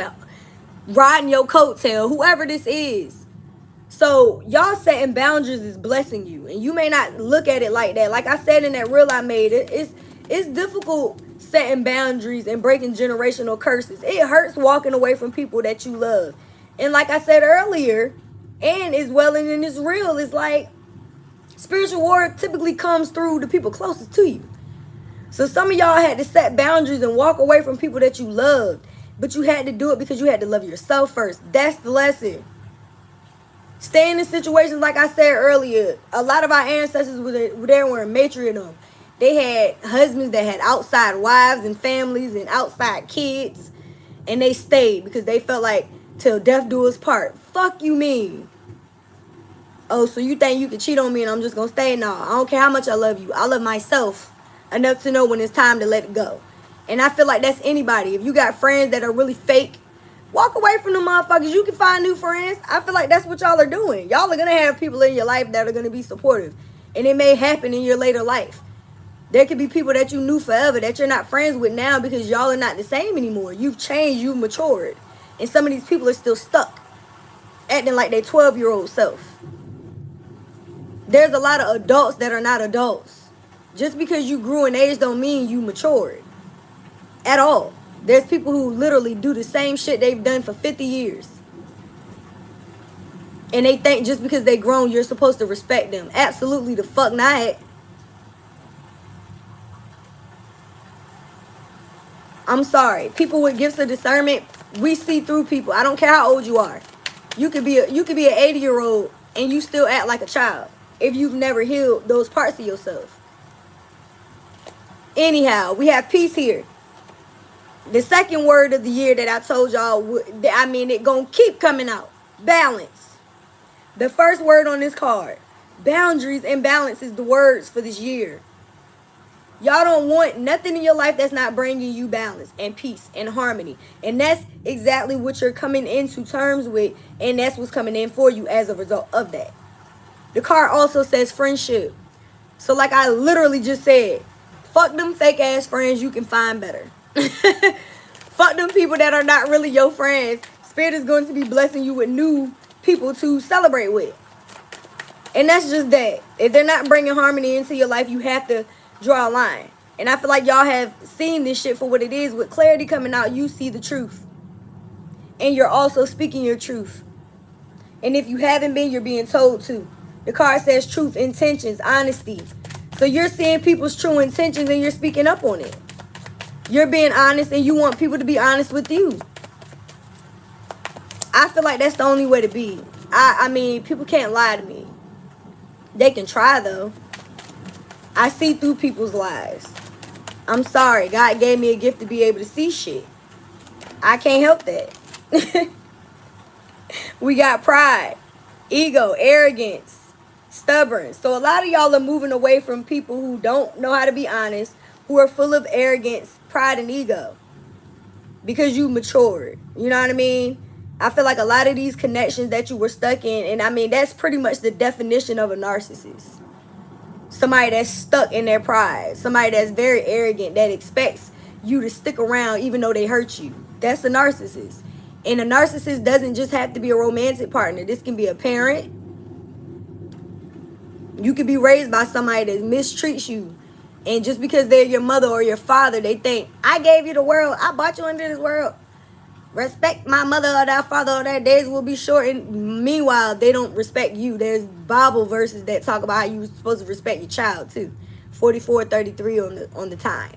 riding your coattail, whoever this is. So y'all setting boundaries is blessing you, and you may not look at it like that. Like I said in that reel I made, it's difficult setting boundaries and breaking generational curses. It hurts walking away from people that you love. And like I said earlier, and as well in this reel, it's like spiritual war typically comes through the people closest to you. So some of y'all had to set boundaries and walk away from people that you loved. But you had to do it because you had to love yourself first. That's the lesson. Staying in situations like I said earlier. A lot of our ancestors were there were matriarchs. They had husbands that had outside wives and families and outside kids. And they stayed because they felt like till death do us part. Fuck you mean? Oh, so you think you can cheat on me and I'm just going to stay? No, I don't care how much I love you. I love myself enough to know when it's time to let it go. And I feel like that's anybody. If you got friends that are really fake, walk away from them motherfuckers. You can find new friends. I feel like that's what y'all are doing. Y'all are going to have people in your life that are going to be supportive. And it may happen in your later life. There could be people that you knew forever that you're not friends with now because y'all are not the same anymore. You've changed. You've matured. And some of these people are still stuck, acting like their 12-year-old self. There's a lot of adults that are not adults. Just because you grew in age don't mean you matured. At all. There's people who literally do the same shit they've done for 50 years. And they think just because they grown, you're supposed to respect them. Absolutely the fuck not. I'm sorry. People with gifts of discernment, we see through people. I don't care how old you are. You could be an 80-year-old and you still act like a child if you've never healed those parts of yourself. Anyhow, we have peace here. The second word of the year that I told y'all, it gonna keep coming out. Balance. The first word on this card. Boundaries and balance is the words for this year. Y'all don't want nothing in your life that's not bringing you balance and peace and harmony. And that's exactly what you're coming into terms with. And that's what's coming in for you as a result of that. The card also says friendship. So like I literally just said, fuck them fake ass friends, you can find better. Fuck them people that are not really your friends. Spirit is going to be blessing you with new people to celebrate with. And that's just that. If they're not bringing harmony into your life, you have to draw a line. And I feel like y'all have seen this shit for what it is. With clarity coming out, you see the truth. And you're also speaking your truth. And if you haven't been, you're being told to. The card says truth, intentions, honesty. So you're seeing people's true intentions and you're speaking up on it. You're being honest and you want people to be honest with you. I feel like that's the only way to be. I mean, people can't lie to me. They can try, though. I see through people's lies. I'm sorry. God gave me a gift to be able to see shit. I can't help that. We got pride, ego, arrogance, stubborn. So a lot of y'all are moving away from people who don't know how to be honest, who are full of arrogance, pride, and ego. Because you matured. You know what I mean? I feel like a lot of these connections that you were stuck in, and I mean, that's pretty much the definition of a narcissist. Somebody that's stuck in their pride. Somebody that's very arrogant, that expects you to stick around even though they hurt you. That's a narcissist. And a narcissist doesn't just have to be a romantic partner. This can be a parent. You could be raised by somebody that mistreats you. And just because they're your mother or your father, they think, I gave you the world. I brought you into this world. Respect my mother or that father or their days will be short. And meanwhile, they don't respect you. There's Bible verses that talk about how you're supposed to respect your child too. 44:33 on the time.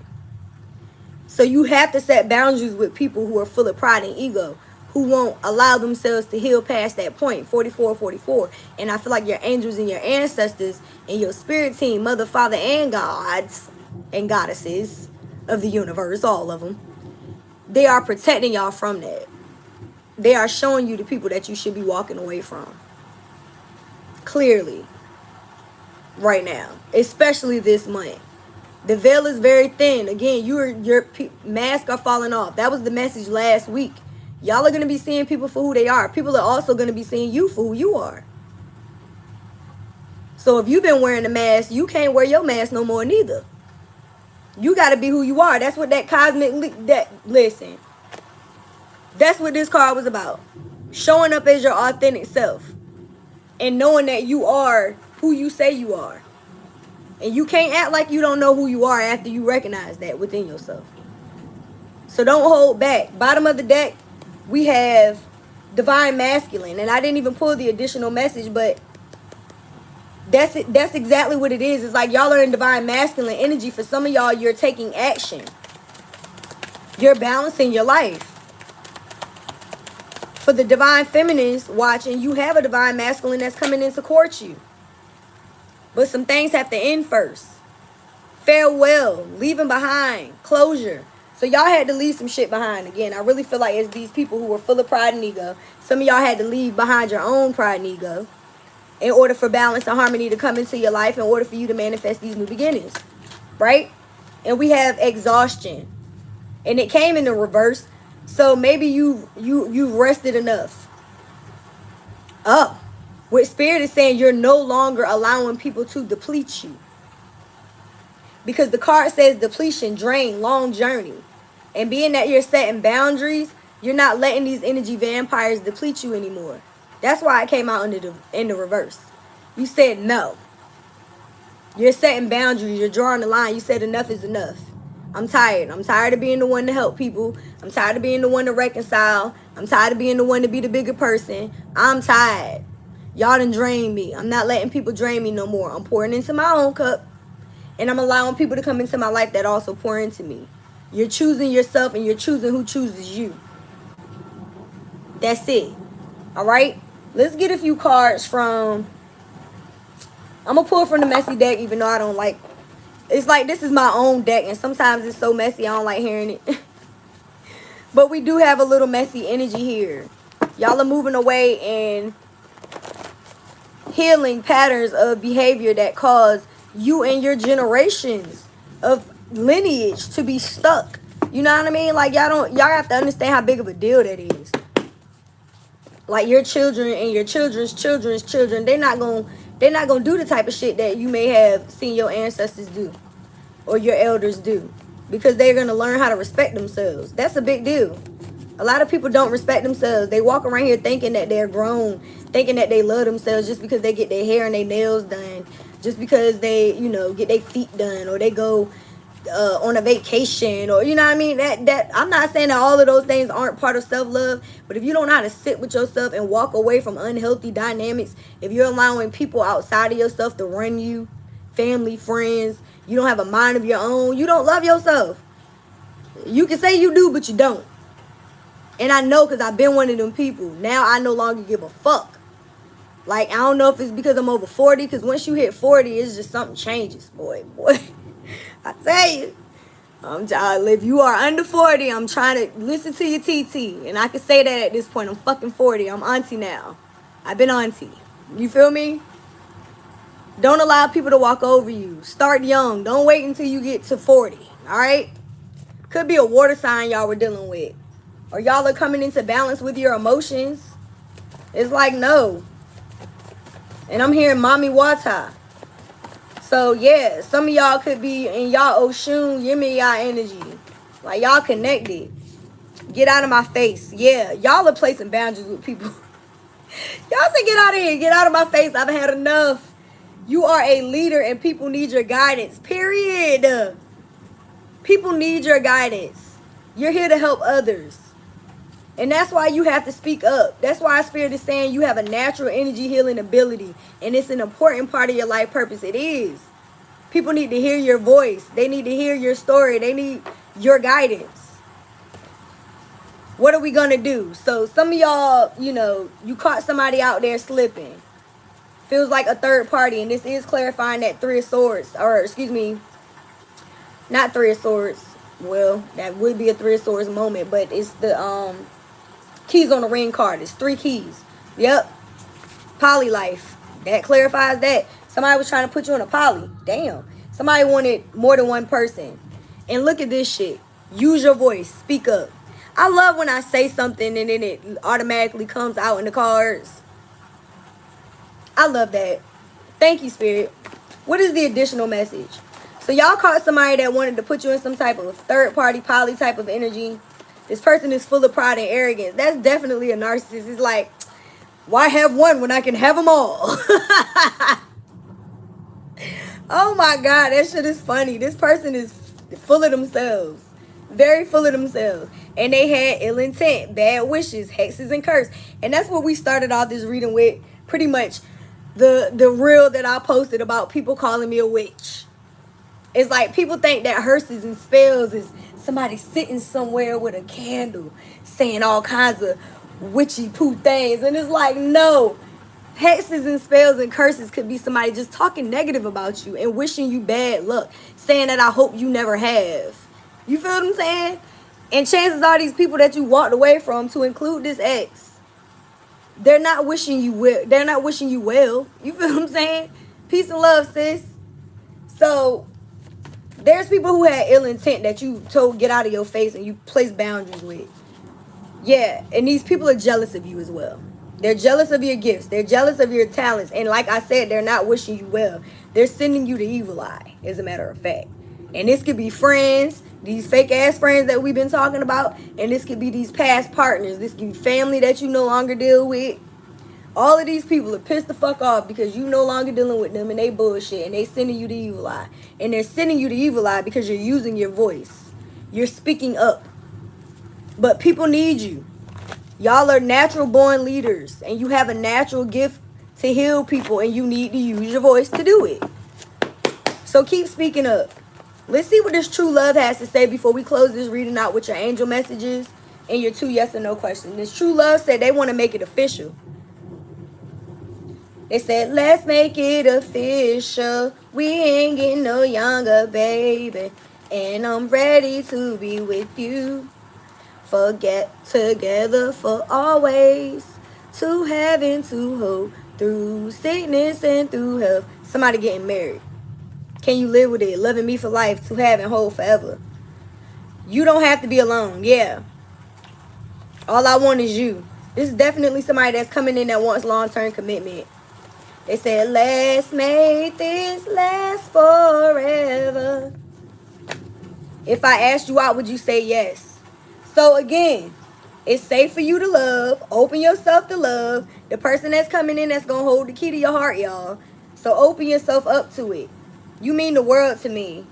So you have to set boundaries with people who are full of pride and ego, who won't allow themselves to heal past that point, 44. And I feel like your angels and your ancestors and your spirit team, mother, father, and gods and goddesses of the universe, all of them, they are protecting y'all from that. They are showing you the people that you should be walking away from. Clearly. Right now. Especially this month. The veil is very thin. Again, your masks are falling off. That was the message last week. Y'all are going to be seeing people for who they are. People are also going to be seeing you for who you are. So if you've been wearing a mask, you can't wear your mask no more neither. You got to be who you are. That's what that listen. That's what this card was about. Showing up as your authentic self. And knowing that you are who you say you are. And you can't act like you don't know who you are after you recognize that within yourself. So don't hold back. Bottom of the deck, we have divine masculine. And I didn't even pull the additional message, but that's it. That's exactly what it is. It's like y'all are in divine masculine energy. For some of y'all, you're taking action. You're balancing your life. For the divine feminines watching, you have a divine masculine that's coming in to court you. But some things have to end first. Farewell, leaving behind, closure. So y'all had to leave some shit behind. Again, I really feel like it's these people who were full of pride and ego. Some of y'all had to leave behind your own pride and ego in order for balance and harmony to come into your life, in order for you to manifest these new beginnings. Right? And we have exhaustion. And it came in the reverse. So maybe you've rested enough. Oh. What Spirit is saying, you're no longer allowing people to deplete you. Because the card says depletion, drain, long journey. And being that you're setting boundaries, you're not letting these energy vampires deplete you anymore. That's why it came out in the reverse. You said no. You're setting boundaries. You're drawing the line. You said enough is enough. I'm tired. I'm tired of being the one to help people. I'm tired of being the one to reconcile. I'm tired of being the one to be the bigger person. I'm tired. Y'all done drained me. I'm not letting people drain me no more. I'm pouring into my own cup. And I'm allowing people to come into my life that also pour into me. You're choosing yourself and you're choosing who chooses you. That's it. Alright? Let's get a few cards from... I'm going to pull from the messy deck even though I don't like... It's like this is my own deck and sometimes it's so messy I don't like hearing it. But we do have a little messy energy here. Y'all are moving away and... healing patterns of behavior that cause you and your generations of lineage to be stuck. You know what I mean? Like y'all have to understand how big of a deal that is. Like your children and your children's children, they're not gonna do the type of shit that you may have seen your ancestors do or your elders do, because they're gonna learn how to respect themselves. That's a big deal. A lot of people don't respect themselves. They walk around here thinking that they're grown, thinking that they love themselves just because they get their hair and their nails done, just because they, get their feet done, or they go on a vacation, or you know what I mean. That I'm not saying that all of those things aren't part of self-love, but if you don't know how to sit with yourself and walk away from unhealthy dynamics, if you're allowing people outside of yourself to run you, family, friends, you don't have a mind of your own, you don't love yourself. You can say you do, but you don't. And I know, because I've been one of them people. Now I no longer give a fuck. Like, I don't know if it's because I'm over 40, because once you hit 40, it's just something changes, boy. I tell you. If you are under 40, I'm trying to listen to your TT. And I can say that at this point. I'm fucking 40. I'm auntie now. I've been auntie. You feel me? Don't allow people to walk over you. Start young. Don't wait until you get to 40. All right? Could be a water sign y'all were dealing with. Or y'all are coming into balance with your emotions. It's like, no. And I'm hearing mommy water. So, yeah, some of y'all could be in y'all 𝑺𝒐𝒖𝒍 energy. Like, y'all connected. Get out of my face. Yeah, y'all are placing boundaries with people. Y'all say, get out of here. Get out of my face. I've had enough. You are a leader and people need your guidance. Period. People need your guidance. You're here to help others. And that's why you have to speak up. That's why Spirit is saying you have a natural energy healing ability. And it's an important part of your life purpose. It is. People need to hear your voice. They need to hear your story. They need your guidance. What are we gonna do? So some of y'all, you know, you caught somebody out there slipping. Feels like a third party, and this is clarifying that Three of Swords, or excuse me, not Three of Swords. Well, that would be a Three of Swords moment, but it's the keys on the ring card. It's 3 keys. Yep. Poly life. That clarifies that. Somebody was trying to put you in a poly. Damn. Somebody wanted more than one person. And look at this shit. Use your voice. Speak up. I love when I say something and then it automatically comes out in the cards. I love that. Thank you, Spirit. What is the additional message? So y'all caught somebody that wanted to put you in some type of third party poly type of energy. This person is full of pride and arrogance. That's definitely a narcissist. It's like, why have one when I can have them all? Oh my God, that shit is funny. This person is full of themselves. Very full of themselves. And they had ill intent, bad wishes, hexes, and curse. And that's what we started off this reading with. Pretty much the reel that I posted about people calling me a witch. It's like people think that hearses and spells is somebody sitting somewhere with a candle saying all kinds of witchy poo things. And it's like, no. Hexes and spells and curses could be somebody just talking negative about you and wishing you bad luck. Saying that I hope you never have. You feel what I'm saying? And chances are these people that you walked away from, to include this ex, they're not wishing you well. They're not wishing you well. You feel what I'm saying? Peace and love, sis. So there's people who had ill intent that you told get out of your face and you place boundaries with. Yeah, and these people are jealous of you as well. They're jealous of your gifts. They're jealous of your talents. And like I said, they're not wishing you well. They're sending you the evil eye, as a matter of fact. And this could be friends, these fake ass friends that we've been talking about. And this could be these past partners. This could be family that you no longer deal with. All of these people are pissed the fuck off because you no longer dealing with them and they bullshit. And they sending you the evil eye. And they're sending you the evil eye because you're using your voice. You're speaking up. But people need you. Y'all are natural born leaders. And you have a natural gift to heal people. And you need to use your voice to do it. So keep speaking up. Let's see what this true love has to say before we close this reading out with your angel messages and your 2 yes or no questions. This true love said they want to make it official. They said, let's make it official. We ain't getting no younger, baby. And I'm ready to be with you. Forget together for always. To heaven to hope. Through sickness and through health. Somebody getting married. Can you live with it? Loving me for life. To have and hold forever. You don't have to be alone. Yeah. All I want is you. This is definitely somebody that's coming in that wants long-term commitment. They said, let's make this last forever. If I asked you out, would you say yes? So again, it's safe for you to love. Open yourself to love. The person that's coming in that's going to hold the key to your heart, y'all. So open yourself up to it. You mean the world to me.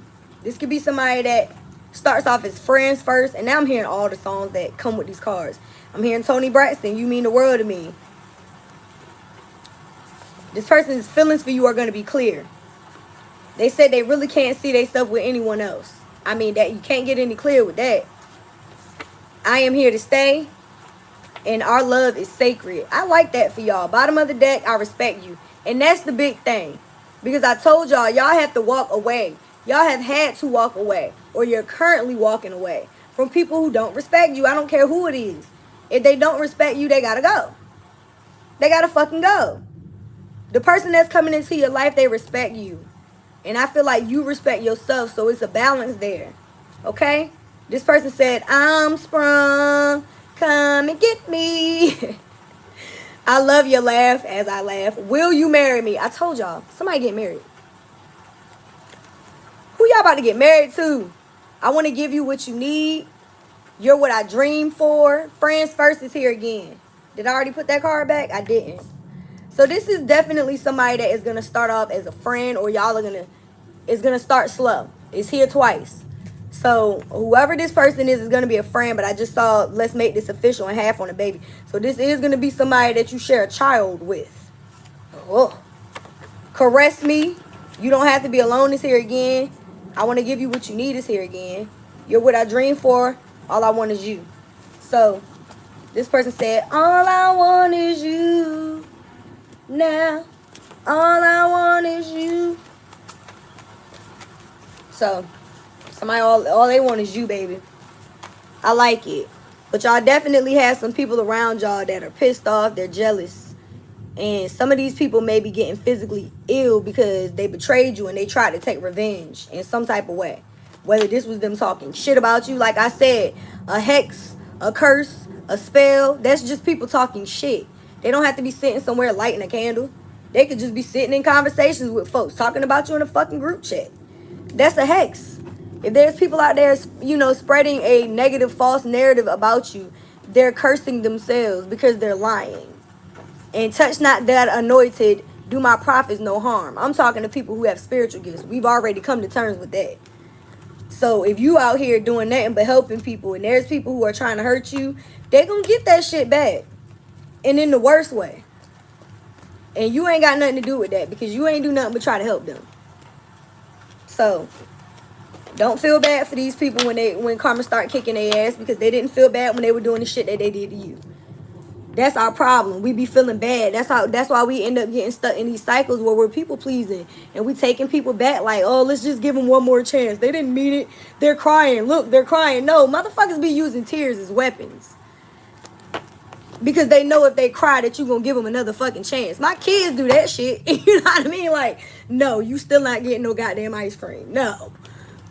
This could be somebody that starts off as friends first. And now I'm hearing all the songs that come with these cards. I'm hearing Tony Braxton, you mean the world to me. This person's feelings for you are going to be clear. They said they really can't see themselves with anyone else. I mean, that you can't get any clear with that. I am here to stay. And our love is sacred. I like that for y'all. Bottom of the deck, I respect you. And that's the big thing. Because I told y'all, y'all have to walk away. Y'all have had to walk away. Or you're currently walking away from people who don't respect you. I don't care who it is. If they don't respect you, they gotta go. They gotta fucking go. The person that's coming into your life, they respect you. And I feel like you respect yourself. So it's a balance there. Okay? This person said, I'm sprung. Come and get me. I love your laugh as I laugh. Will you marry me? I told y'all. Somebody get married. Who y'all about to get married to? I want to give you what you need. You're what I dream for. Friends first is here again. Did I already put that card back? I didn't. So this is definitely somebody that is going to start off as a friend, or y'all are going to, it's going to start slow. It's here twice. So whoever this person is going to be a friend, but I just saw, let's make this official and half on the baby. So this is going to be somebody that you share a child with. Oh. Caress me. You don't have to be alone is here again. I want to give you what you need is here again. You're what I dream for. All I want is you. So This person said, all I want is you now. All I want is you. So, somebody, all they want is you, baby. I like it. But y'all definitely have some people around y'all that are pissed off. They're jealous. And some of these people may be getting physically ill because they betrayed you and they tried to take revenge in some type of way. Whether this was them talking shit about you. Like I said, a hex, a curse, a spell. That's just people talking shit. They don't have to be sitting somewhere lighting a candle. They could just be sitting in conversations with folks talking about you in a fucking group chat. That's a hex. If there's people out there, you know, spreading a negative, false narrative about you, they're cursing themselves because they're lying. And touch not that anointed, do my prophets no harm. I'm talking to people who have spiritual gifts. We've already come to terms with that. So if you out here doing nothing but helping people and there's people who are trying to hurt you, they're going to get that shit back. And in the worst way. And you ain't got nothing to do with that because you ain't do nothing but try to help them. So don't feel bad for these people when karma start kicking their ass because they didn't feel bad when they were doing the shit that they did to you. That's our problem. We be feeling bad. That's why we end up getting stuck in these cycles where we're people pleasing and we taking people back like, oh, let's just give them one more chance. They didn't mean it. They're crying. Look, they're crying. No, motherfuckers be using tears as weapons. Because they know if they cry that you gonna give them another fucking chance. My kids do that shit. You know what I mean? Like, no, you still not getting no goddamn ice cream. No.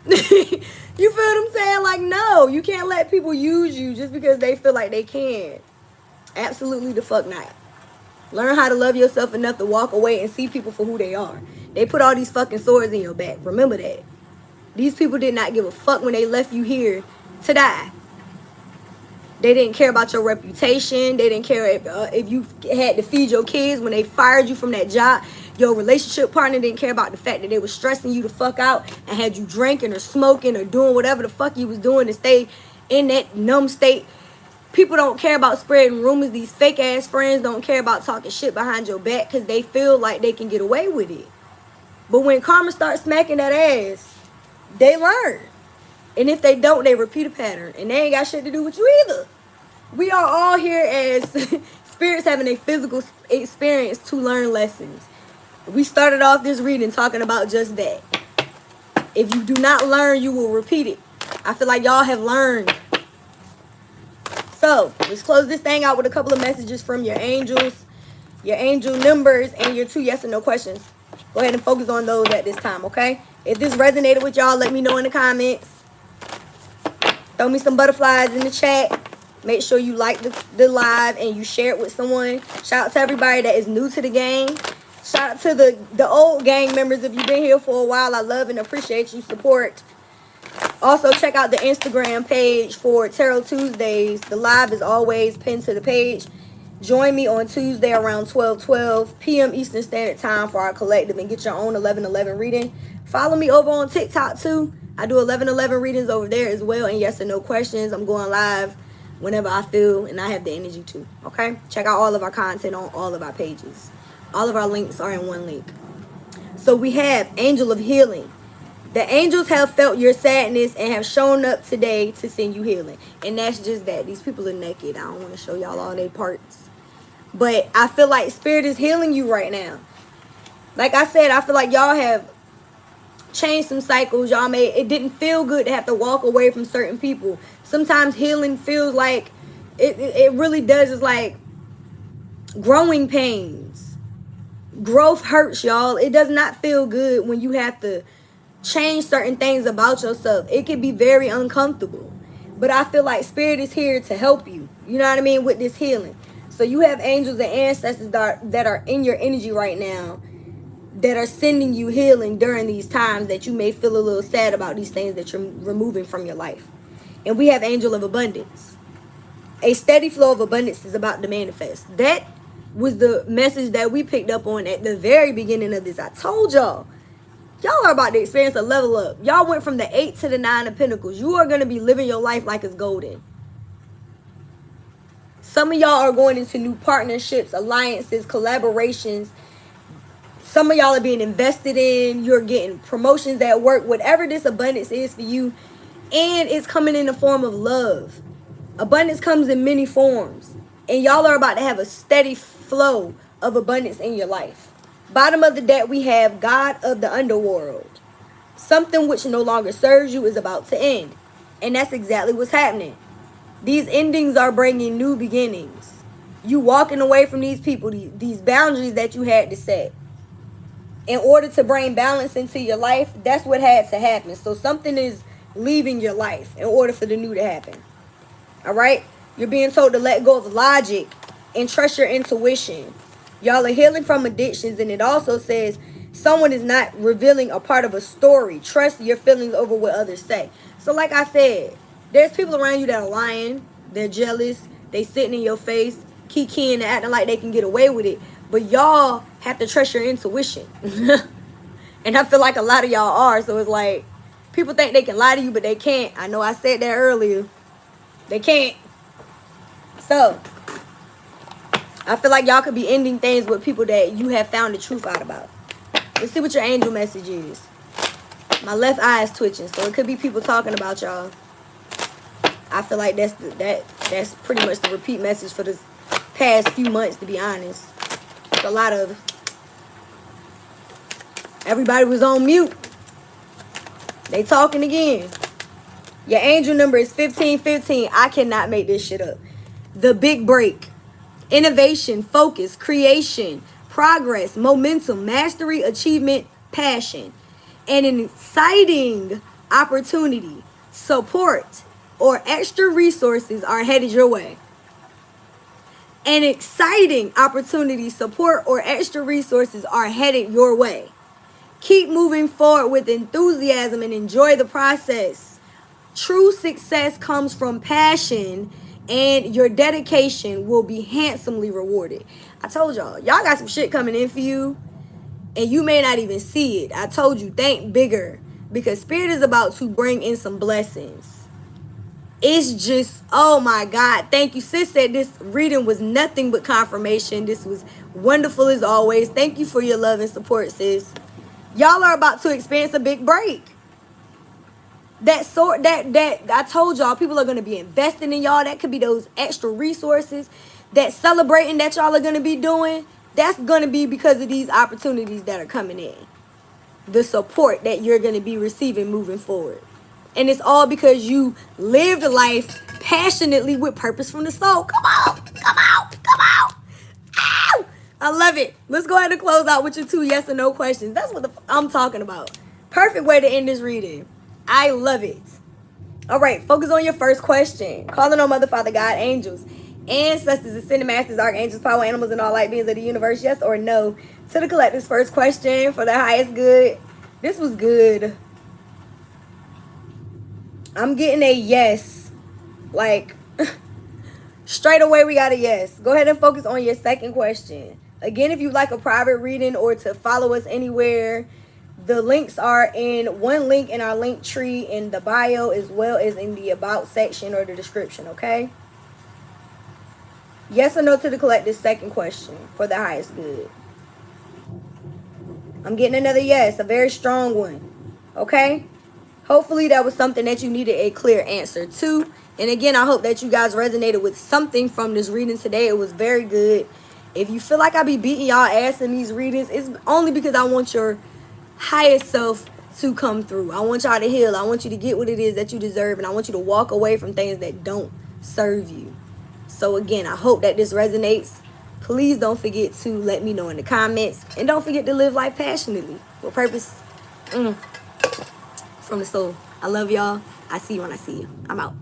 You feel what I'm saying? Like, no, you can't let people use you just because they feel like they can. Absolutely the fuck not. Learn how to love yourself enough to walk away and see people for who they are. They put all these fucking swords in your back. Remember that. These people did not give a fuck when they left you here to die. They didn't care about your reputation. They didn't care if you had to feed your kids when they fired you from that job. Your relationship partner didn't care about the fact that they were stressing you the fuck out and had you drinking or smoking or doing whatever the fuck you was doing to stay in that numb state. People don't care about spreading rumors. These fake ass friends don't care about talking shit behind your back because they feel like they can get away with it. But when karma starts smacking that ass, they learn. And if they don't, they repeat a pattern. And they ain't got shit to do with you either. We are all here as spirits having a physical experience to learn lessons. We started off this reading talking about just that. If you do not learn, you will repeat it. I feel like y'all have learned. So, let's close this thing out with a couple of messages from your angels, your angel numbers, and your 2 yes or no questions. Go ahead and focus on those at this time, okay? If this resonated with y'all, let me know in the comments. Throw me some butterflies in the chat. Make sure you like the live and you share it with someone. Shout out to everybody that is new to the gang. Shout out to the old gang members. If you've been here for a while, I love and appreciate your support. Also, check out the Instagram page for Tarot Tuesdays. The live is always pinned to the page. Join me on Tuesday around 12 p.m. Eastern Standard Time for our collective and get your own 11/11 reading. Follow me over on TikTok too. I do 11/11 readings over there as well. And yes or no questions. I'm going live whenever I feel and I have the energy to. Okay? Check out all of our content on all of our pages. All of our links are in one link. So we have Angel of Healing. The angels have felt your sadness and have shown up today to send you healing. And that's just that. These people are naked. I don't want to show y'all all their parts. But I feel like Spirit is healing you right now. Like I said, I feel like y'all have changed some cycles. It didn't feel good to have to walk away from certain people. Sometimes healing feels like, it really does. It's like growing pains. Growth hurts, y'all. It does not feel good when you have to change certain things about yourself. It can be very uncomfortable. But I feel like Spirit is here to help you. You know what I mean? With this healing. So you have angels and ancestors that are in your energy right now that are sending you healing during these times that you may feel a little sad about these things that you're removing from your life. And we have Angel of Abundance. A steady flow of abundance is about to manifest. That was the message that we picked up on at the very beginning of this. I told y'all. Y'all are about to experience a level up. Y'all went from the 8 to the 9 of Pentacles. You are going to be living your life like it's golden. Some of y'all are going into new partnerships, alliances, collaborations. Some of y'all are being invested in. You're getting promotions at work. Whatever this abundance is for you. And it's coming in the form of love. Abundance comes in many forms. And y'all are about to have a steady flow of abundance in your life. Bottom of the deck, we have God of the underworld. Something which no longer serves you is about to end. And that's exactly what's happening. These endings are bringing new beginnings. You walking away from these people, these boundaries that you had to set. In order to bring balance into your life, that's what had to happen. So something is leaving your life in order for the new to happen. All right? You're being told to let go of logic and trust your intuition. Y'all are healing from addictions, and it also says someone is not revealing a part of a story. Trust your feelings over what others say. So like I said, there's people around you that are lying. They're jealous. They sitting in your face, kikiing and acting like they can get away with it. But y'all have to trust your intuition. And I feel like a lot of y'all are. So it's like, people think they can lie to you, but they can't. I know I said that earlier. They can't. So, I feel like y'all could be ending things with people that you have found the truth out about. Let's see what your angel message is. My left eye is twitching, so it could be people talking about y'all. I feel like that's pretty much the repeat message for the past few months, to be honest. It's a lot of... Everybody was on mute. They talking again. Your angel number is 1515. I cannot make this shit up. The big break. Innovation, focus, creation, progress, momentum, mastery, achievement, passion. And an exciting opportunity, support, or extra resources are headed your way. An exciting opportunity, support, or extra resources are headed your way. Keep moving forward with enthusiasm and enjoy the process. True success comes from passion, and your dedication will be handsomely rewarded. I told y'all got some shit coming in for you, and you may not even see it. I told you, think bigger, because Spirit is about to bring in some blessings. It's just, oh my God. Thank you. Sis said this reading was nothing but confirmation. This was wonderful as always. Thank you for your love and support, sis. Y'all are about to experience a big break. That I told y'all, people are going to be investing in y'all. That could be those extra resources. That celebrating that y'all are going to be doing. That's going to be because of these opportunities that are coming in. The support that you're going to be receiving moving forward. And it's all because you lived a life passionately with purpose from the soul. Come on. Come out. Come out. Ow! I love it. Let's go ahead and close out with your 2 yes or no questions. That's what I'm talking about. Perfect way to end this reading. I love it. All right, focus on your first question. Calling on Mother, Father, God, angels, ancestors, ascended masters, archangels, power animals, and all light beings of the universe. Yes or no to the collective's first question for the highest good. This was good. I'm getting a yes. Like, straight away we got a yes. Go ahead and focus on your second question. Again, if you'd like a private reading or to follow us anywhere, the links are in one link in our link tree in the bio, as well as in the about section or the description, okay? Yes or no to the collective's second question for the highest good. I'm getting another yes, a very strong one, okay? Hopefully that was something that you needed a clear answer to. And again, I hope that you guys resonated with something from this reading today. It was very good. If you feel like I be beating y'all ass in these readings, it's only because I want your highest self to come through. I want y'all to heal. I want you to get what it is that you deserve, and I want you to walk away from things that don't serve you. So again, I hope that this resonates. Please don't forget to let me know in the comments, and don't forget to live life passionately with purpose. From the soul. I love y'all. I see you when I see you. I'm out.